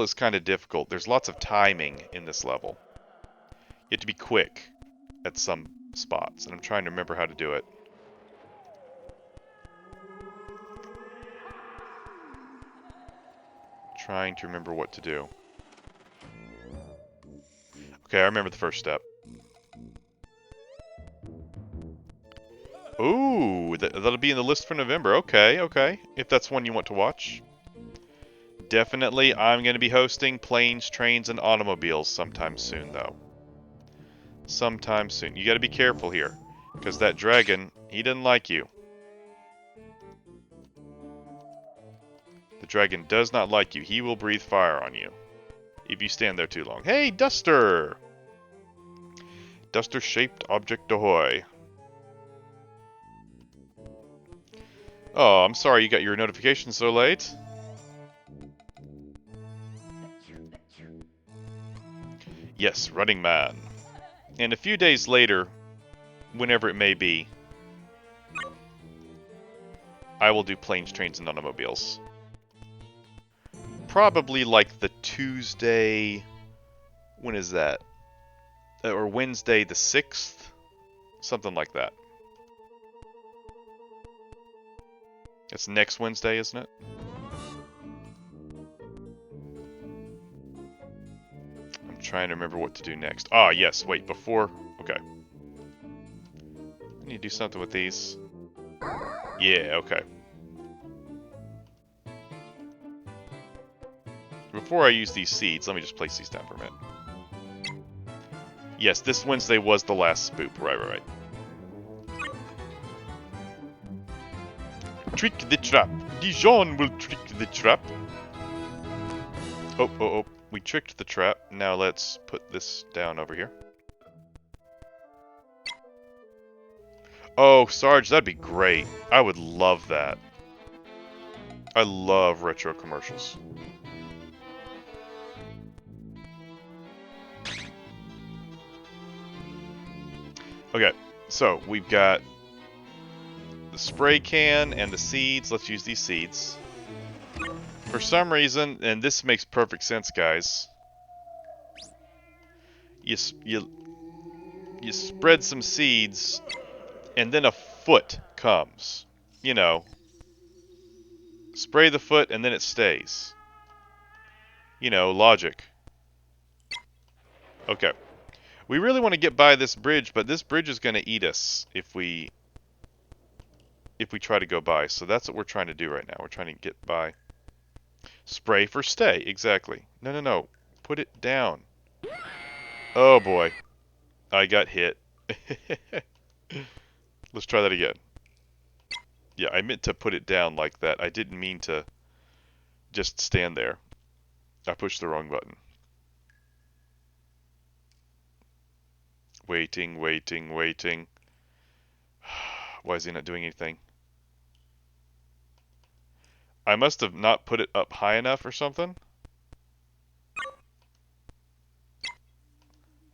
is kind of difficult. There's lots of timing in this level. You have to be quick at some spots, and I'm trying to remember how to do it. Trying to remember what to do. Okay, I remember the first step. Ooh, that'll be in the list for November. Okay, okay. If that's one you want to watch. Definitely, I'm going to be hosting Planes, Trains, and Automobiles sometime soon, though. Sometime soon. You got to be careful here, because that dragon, he doesn't like you. The dragon does not like you. He will breathe fire on you if you stand there too long. Hey, Duster! Duster-shaped object ahoy. Oh, I'm sorry you got your notification so late. Yes, Running Man. And a few days later, whenever it may be, I will do Planes, Trains, and Automobiles. Probably like the Tuesday... When is that? Or Wednesday the 6th? Something like that. It's next Wednesday, isn't it? I'm trying to remember what to do next. Ah, yes, wait, before... Okay. I need to do something with these. Yeah, okay. Before I use these seeds, let me just place these down for a minute. Yes, this Wednesday was the last spoop. Right. Trick the trap. Dijon will trick the trap. Oh. We tricked the trap. Now let's put this down over here. Oh, Sarge, that'd be great. I would love that. I love retro commercials. Okay, so we've got the spray can and the seeds. Let's use these seeds. For some reason, and this makes perfect sense, guys, you spread some seeds, and then a foot comes. You know, spray the foot, and then it stays. You know, logic. Okay. We really want to get by this bridge, but this bridge is going to eat us if we try to go by. So that's what we're trying to do right now. We're trying to get by. Spray for stay. Exactly. No. Put it down. Oh, boy. I got hit. Let's try that again. Yeah, I meant to put it down like that. I didn't mean to just stand there. I pushed the wrong button. Waiting. Why is he not doing anything? I must have not put it up high enough or something.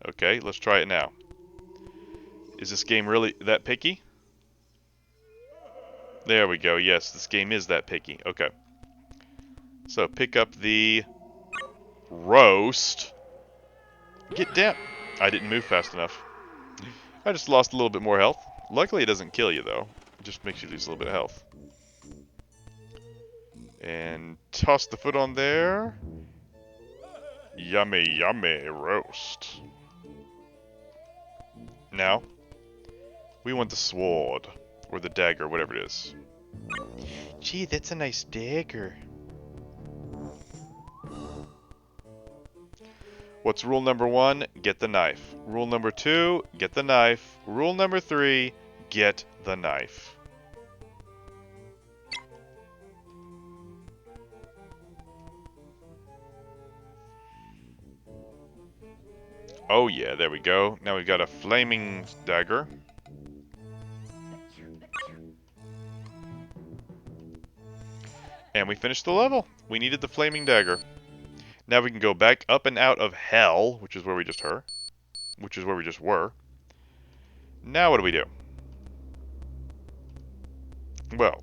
Okay, let's try it now. Is this game really that picky? There we go. Yes, this game is that picky. Okay. So pick up the roast. Get down. I didn't move fast enough. I just lost a little bit more health. Luckily, it doesn't kill you, though. It just makes you lose a little bit of health. And toss the foot on there. Yummy, yummy roast. Now, we want the sword. Or the dagger, whatever it is. Gee, that's a nice dagger. What's rule number 1? Get the knife. Rule number 2, get the knife. Rule number 3, get the knife. Oh yeah, there we go. Now we've got a flaming dagger. And we finished the level. We needed the flaming dagger. Now we can go back up and out of hell, which is where we just were. Now what do we do? Well,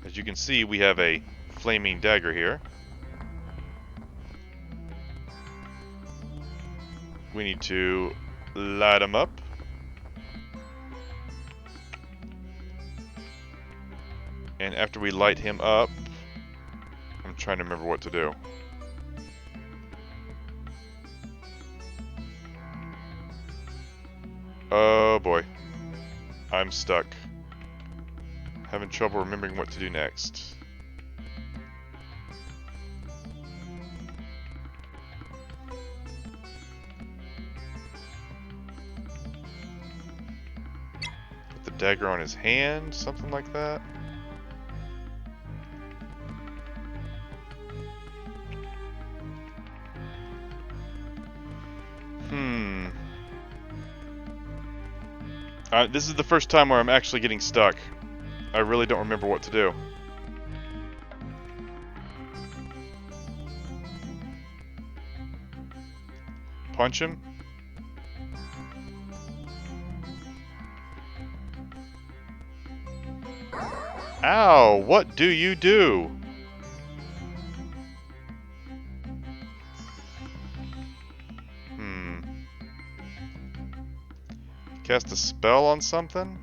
as you can see, we have a flaming dagger here. We need to light him up. And after we light him up, I'm trying to remember what to do. Oh boy. I'm stuck. Having trouble remembering what to do next. Put the dagger on his hand, something like that. This is the first time where I'm actually getting stuck. I really don't remember what to do. Punch him? Ow! What do you do? Cast a spell on something?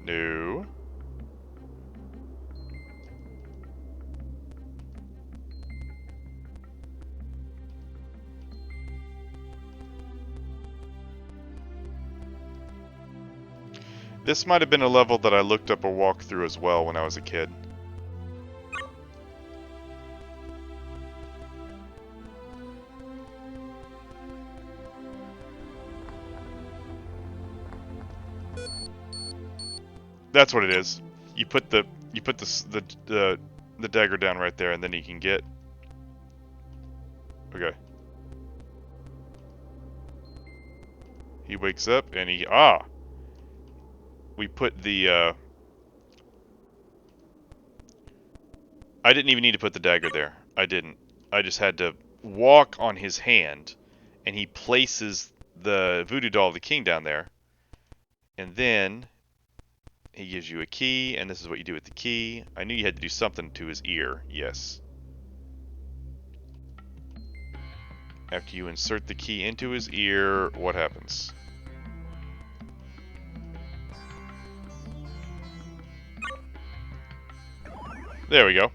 No. This might have been a level that I looked up a walkthrough as well when I was a kid. That's what it is. You put the dagger down right there, and then you can get. Okay. He wakes up and he we put the I didn't even need to put the dagger there. I didn't. I just had to walk on his hand, and he places the voodoo doll of the king down there, and then he gives you a key, and this is what you do with the key. I knew you had to do something to his ear. Yes. After you insert the key into his ear, what happens? There we go.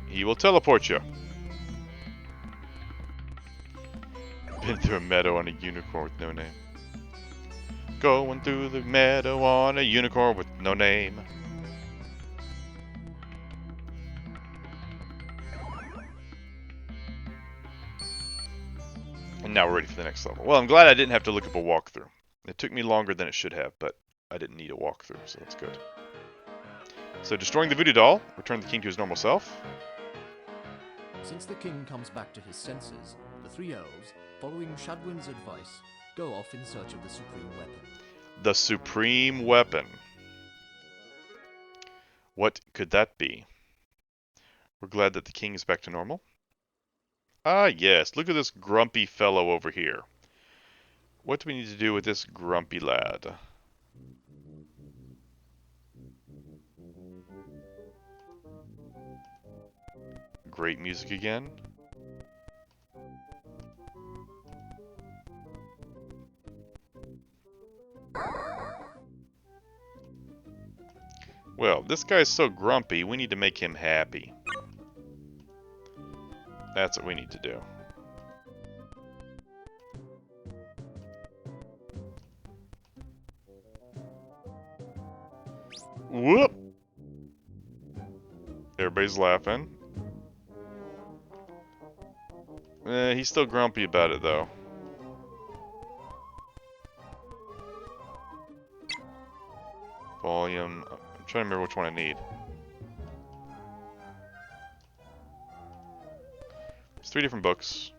He will teleport you. Been through a meadow on a unicorn with no name. Going through the meadow on a unicorn with no name. And now we're ready for the next level. Well, I'm glad I didn't have to look up a walkthrough. It took me longer than it should have, but I didn't need a walkthrough, so that's good. So, destroying the voodoo doll, return the king to his normal self. Since the king comes back to his senses, the three elves, following Shadwin's advice, go off in search of the supreme weapon. The supreme weapon. What could that be? We're glad that the king is back to normal. Ah, yes. Look at this grumpy fellow over here. What do we need to do with this grumpy lad? Great music again. Well, this guy's so grumpy, we need to make him happy. That's what we need to do. Whoop! Everybody's laughing. He's still grumpy about it, though. Volume. I'm trying to remember which one I need. There's 3 different books.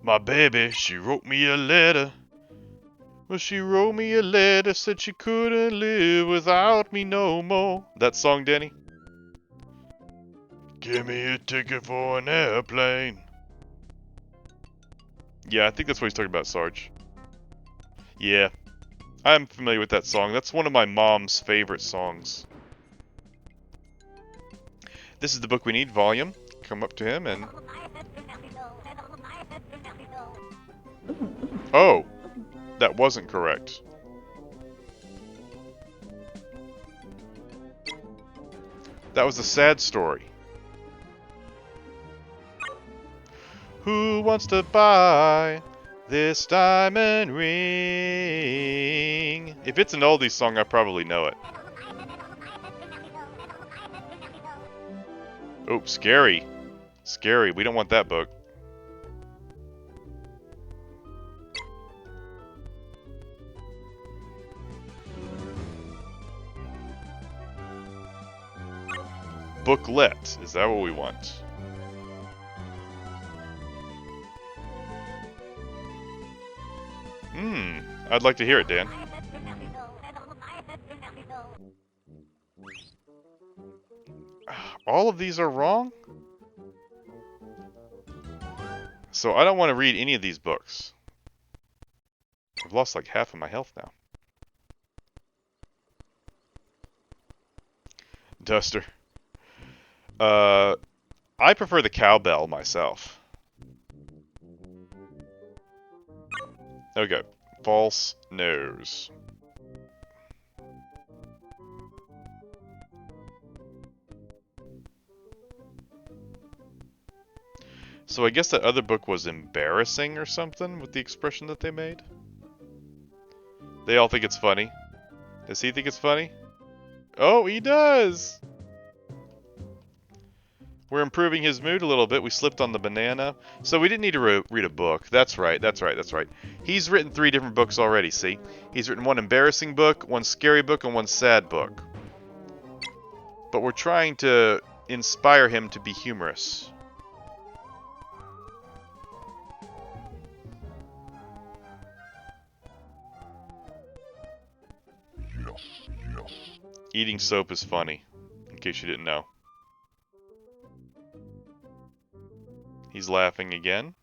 My baby, she wrote me a letter. Well, she wrote me a letter, said she couldn't live without me no more. That song, Danny? Give me a ticket for an airplane. Yeah, I think that's what he's talking about, Sarge. Yeah, I'm familiar with that song. That's one of my mom's favorite songs. This is the book we need, volume. Come up to him and... Oh! That wasn't correct. That was a sad story. Who wants to buy this diamond ring? If it's an oldie song, I probably know it. Oh, scary. Scary. We don't want that book. Booklet. Is that what we want? I'd like to hear it, Dan. All of these are wrong? So I don't want to read any of these books. I've lost like half of my health now. Duster. I prefer the cowbell myself. Okay. False nose. So I guess that other book was embarrassing or something with the expression that they made? They all think it's funny. Does he think it's funny? Oh, he does! We're improving his mood a little bit. We slipped on the banana. So we didn't need to read a book. That's right, that's right, that's right. He's written 3 different books already, see? He's written 1 embarrassing book, 1 scary book, and 1 sad book. But we're trying to inspire him to be humorous. Eating soap is funny, in case you didn't know. He's laughing again.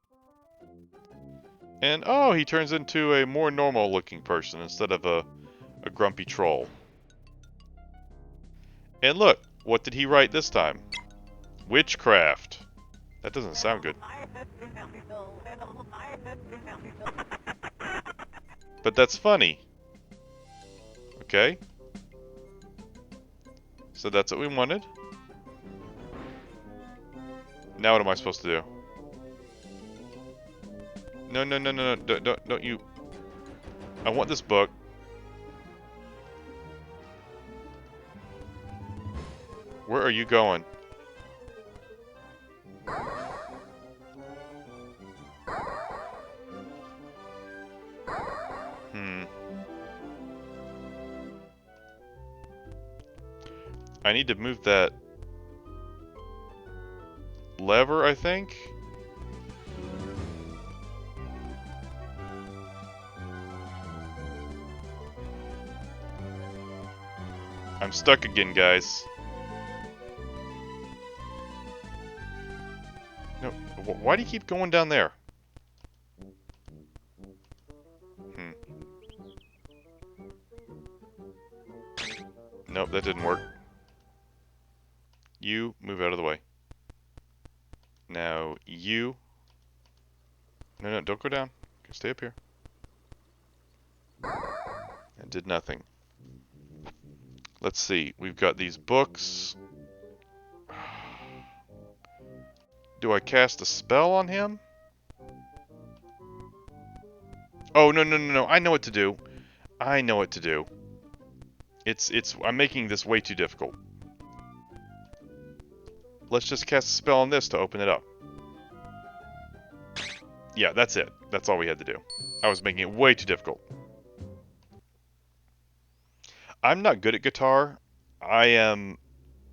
And, oh, he turns into a more normal-looking person instead of a grumpy troll. And look, what did he write this time? Witchcraft. That doesn't sound good. But that's funny. Okay. So that's what we wanted. Now what am I supposed to do? No, no, no, no, no, don't you... I want this book. Where are you going? I need to move that lever, I think. I'm stuck again, guys. No, why do you keep going down there? Nope, that didn't work. You, move out of the way. Now, you... No, don't go down. Stay up here. That did nothing. Let's see, we've got these books. Do I cast a spell on him? Oh, no, I know what to do. I know what to do. I'm making this way too difficult. Let's just cast a spell on this to open it up. Yeah, that's it. That's all we had to do. I was making it way too difficult. I'm not good at guitar. I'm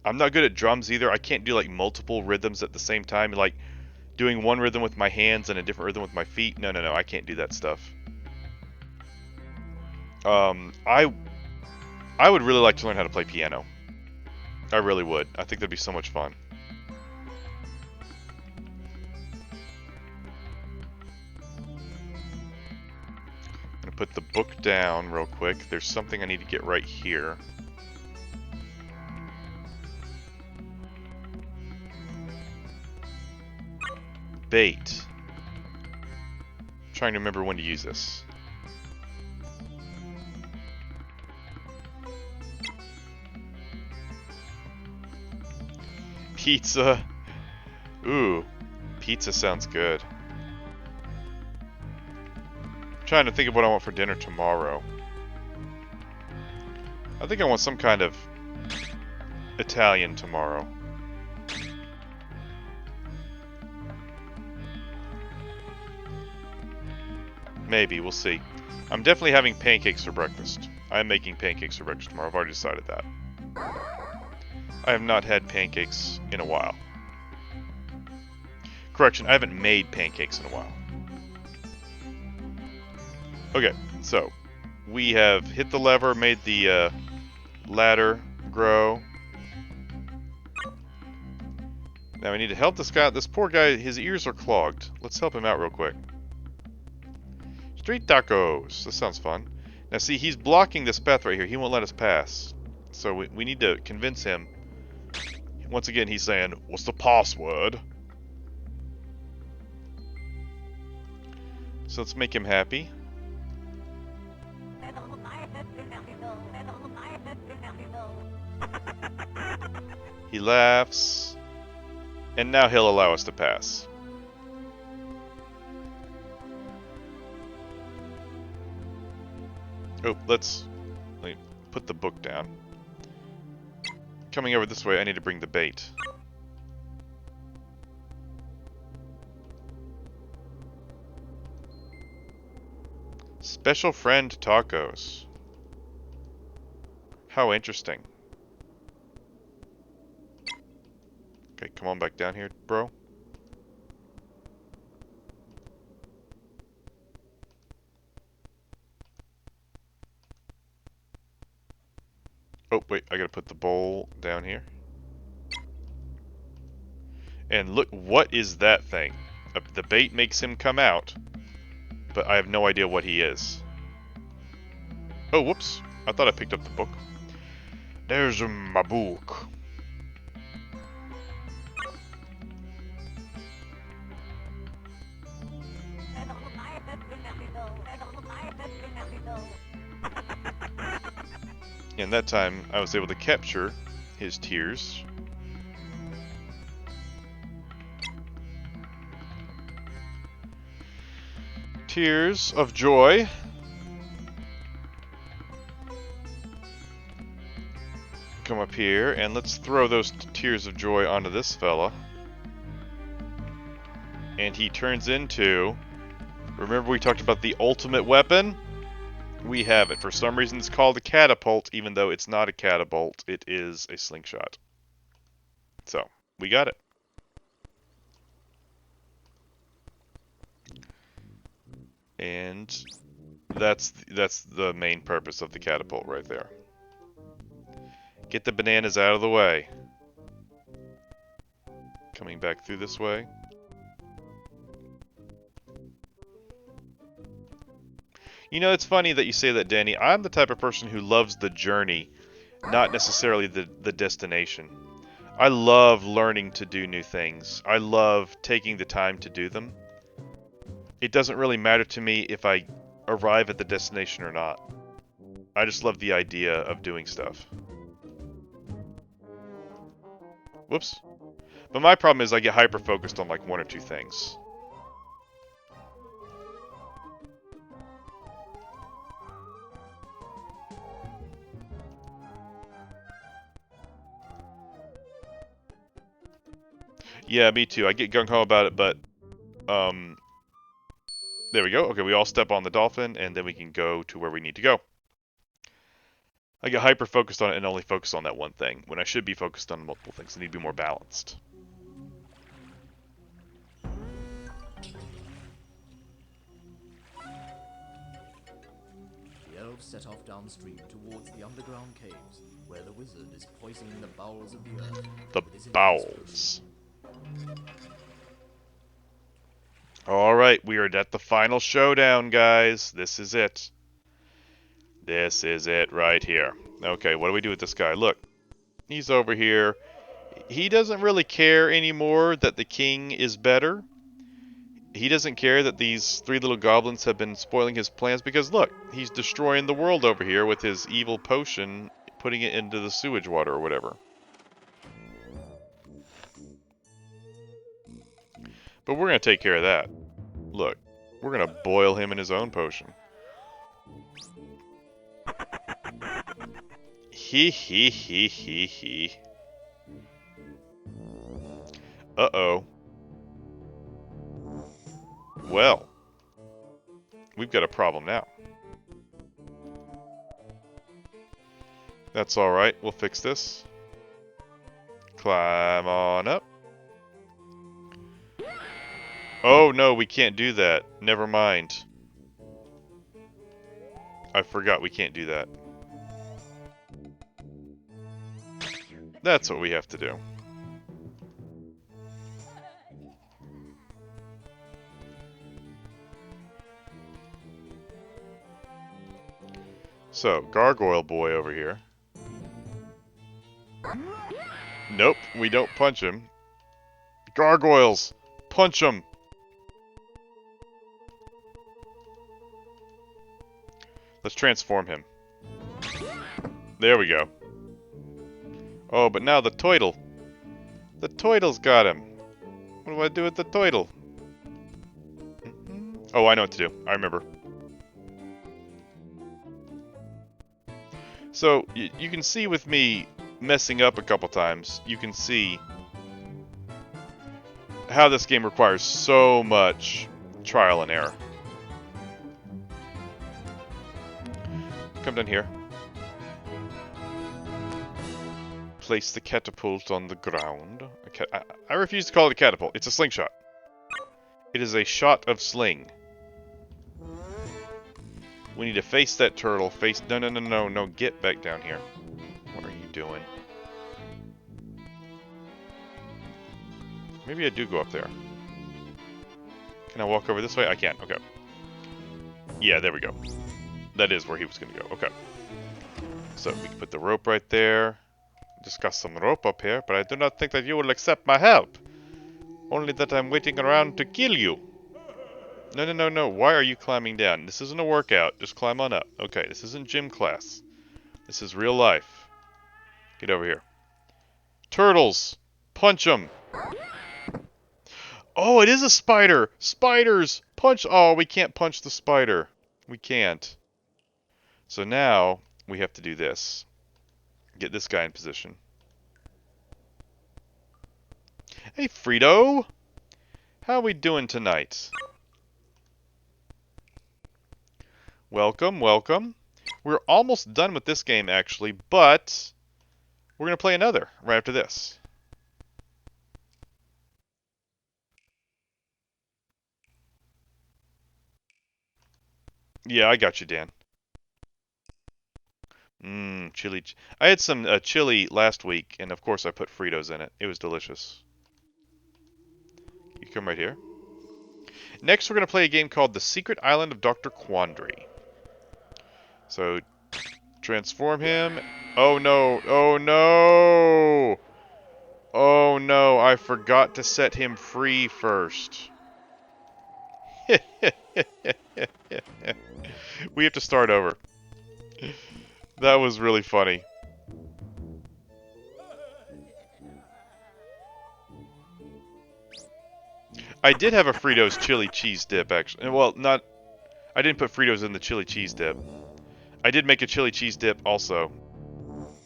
not good at drums either. I can't do like multiple rhythms at the same time. Like doing one rhythm with my hands and a different rhythm with my feet. No, I can't do that stuff. I would really like to learn how to play piano. I really would. I think that'd be so much fun. I'm gonna put the book down real quick. There's something I need to get right here. Bait. I'm trying to remember when to use this. Pizza. Ooh, pizza sounds good. I'm trying to think of what I want for dinner tomorrow. I think I want some kind of Italian tomorrow. Maybe, we'll see. I'm definitely having pancakes for breakfast. I am making pancakes for breakfast tomorrow. I've already decided that. I have not had pancakes in a while. Correction, I haven't made pancakes in a while. Okay, so we have hit the lever, made the ladder grow. Now we need to help this guy. This poor guy, his ears are clogged. Let's help him out real quick. Street tacos. This sounds fun. Now see, he's blocking this path right here. He won't let us pass. So we need to convince him. Once again, he's saying, "What's the password?" So let's make him happy. He laughs. And now he'll allow us to pass. Oh, let me put the book down. Coming over this way, I need to bring the bait. Special friend tacos. How interesting. Okay, come on back down here, bro. Oh, wait, I gotta put the bowl down here. And look, what is that thing? The bait makes him come out, but I have no idea what he is. Oh, whoops. I thought I picked up the book. There's my book. And that time, I was able to capture his tears. Tears of joy. Come up here, and let's throw those tears of joy onto this fella. And he turns into... Remember we talked about the ultimate weapon? We have it. For some reason it's called a catapult, even though it's not a catapult. It is a slingshot. So, we got it. And that's the main purpose of the catapult right there. Get the bananas out of the way. Coming back through this way. You know, it's funny that you say that, Danny. I'm the type of person who loves the journey, not necessarily the destination. I love learning to do new things. I love taking the time to do them. It doesn't really matter to me if I arrive at the destination or not. I just love the idea of doing stuff. Whoops. But my problem is I get hyper-focused on like one or two things. Yeah, me too. I get gung-ho about it, but... There we go. Okay, we all step on the dolphin, and then we can go to where we need to go. I get hyper-focused on it and only focus on that one thing, when I should be focused on multiple things. I need to be more balanced. The elves set off downstream towards the underground caves, where the wizard is poisoning the bowels of the earth. The with his infamous bowels. Alright, we are at the final showdown, guys. This is it. This is it right here. Okay, what do we do with this guy? Look, he's over here. He doesn't really care anymore that the king is better. He doesn't care that these three little goblins have been spoiling his plans because, look, he's destroying the world over here with his evil potion, putting it into the sewage water or whatever. But we're going to take care of that. Look, we're going to boil him in his own potion. He. Uh-oh. Well, we've got a problem now. That's alright, we'll fix this. Climb on up. Oh no, we can't do that. Never mind. I forgot we can't do that. That's what we have to do. So, Gargoyle Boy over here. Nope, we don't punch him. Gargoyles! Punch him! Let's transform him. There we go. Oh, but now the Toidle. The Toidle's got him. What do I do with the Toidle? Oh, I know what to do. I remember. So, you can see with me messing up a couple times, you can see how this game requires so much trial and error. Come down here. Place the catapult on the ground. I refuse to call it a catapult. It's a slingshot. It is a shot of sling. We need to face that turtle. Face... No. Get back down here. What are you doing? Maybe I do go up there. Can I walk over this way? I can. Okay. Yeah, there we go. That is where he was going to go. Okay. So we can put the rope right there. Just got some rope up here, but I do not think that you will accept my help. Only that I'm waiting around to kill you. No. Why are you climbing down? This isn't a workout. Just climb on up. Okay, this isn't gym class. This is real life. Get over here. Turtles! Punch them! Oh, it is a spider! Spiders! Punch! Oh, we can't punch the spider. We can't. So now, we have to do this. Get this guy in position. Hey, Frito! How we doing tonight? Welcome, welcome. We're almost done with this game, actually, but we're going to play another right after this. Yeah, I got you, Dan. Chili. I had some chili last week, and of course I put Fritos in it. It was delicious. You come right here. Next, we're going to play a game called The Secret Island of Dr. Quandary. So, transform him. Oh no, oh no! Oh no, I forgot to set him free first. We have to start over. That was really funny. I did have a Fritos chili cheese dip, actually. Well, not... I didn't put Fritos in the chili cheese dip. I did make a chili cheese dip also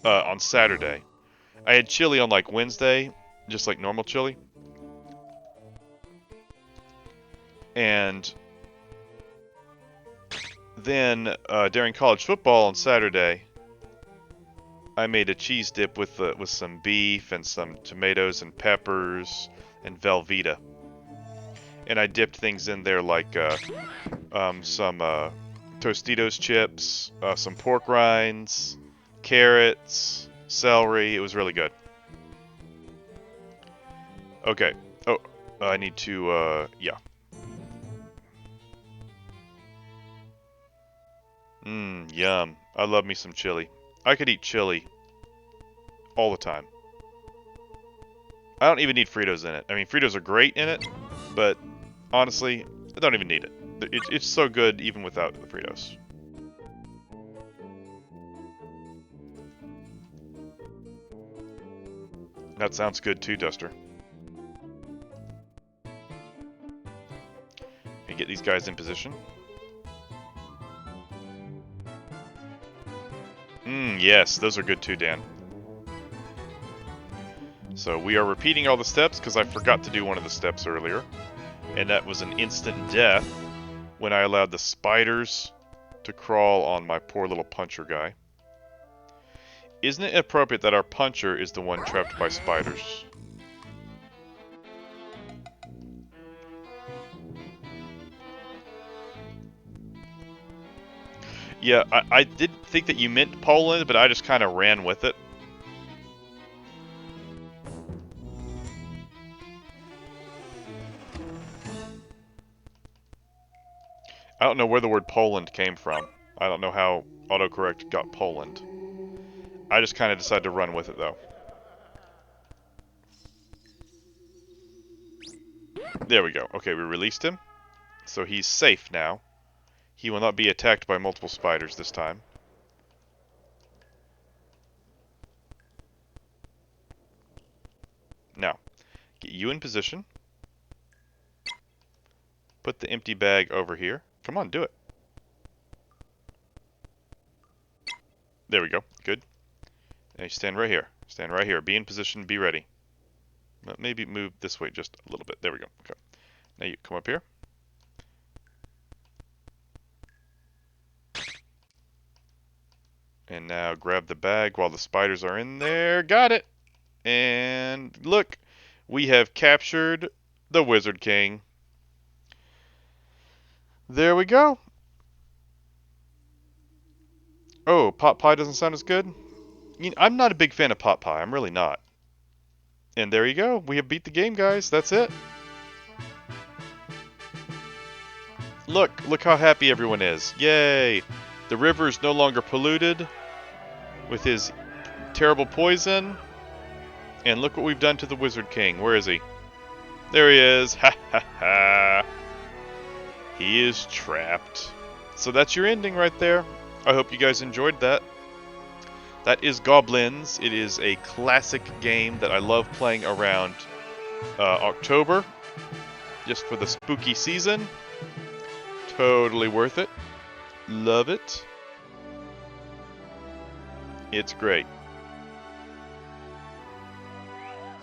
on Saturday. I had chili on like Wednesday, just like normal chili. And then during college football on Saturday, I made a cheese dip with some beef and some tomatoes and peppers and Velveeta. And I dipped things in there like some Tostitos chips, some pork rinds, carrots, celery. It was really good. Okay. Oh, I need to, yeah. Yum. I love me some chili. I could eat chili all the time. I don't even need Fritos in it. I mean, Fritos are great in it, but honestly, I don't even need it. It's so good even without the Fritos. That sounds good too, Duster. And get these guys in position. Yes, those are good too, Dan. So we are repeating all the steps because I forgot to do one of the steps earlier. And that was an instant death when I allowed the spiders to crawl on my poor little puncher guy. Isn't it appropriate that our puncher is the one trapped by spiders? Yeah, I did think that you meant Poland, but I just kind of ran with it. I don't know where the word Poland came from. I don't know how autocorrect got Poland. I just kind of decided to run with it, though. There we go. Okay, we released him. So he's safe now. He will not be attacked by multiple spiders this time. Now, get you in position. Put the empty bag over here. Come on, do it. There we go. Good. Now you stand right here. Stand right here. Be in position. Be ready. Maybe move this way just a little bit. There we go. Okay. Now you come up here. And now grab the bag while the spiders are in there. Got it! And look, we have captured the Wizard King. There we go. Oh, pot pie doesn't sound as good? You know, I'm not a big fan of pot pie. I'm really not. And there you go. We have beat the game, guys. That's it. Look how happy everyone is. Yay! The river is no longer polluted with his terrible poison. And look what we've done to the Wizard King. Where is he? There he is. Ha ha ha. He is trapped. So that's your ending right there. I hope you guys enjoyed that. That is Gobliins. It is a classic game that I love playing around October. Just for the spooky season. Totally worth it. Love it. It's great.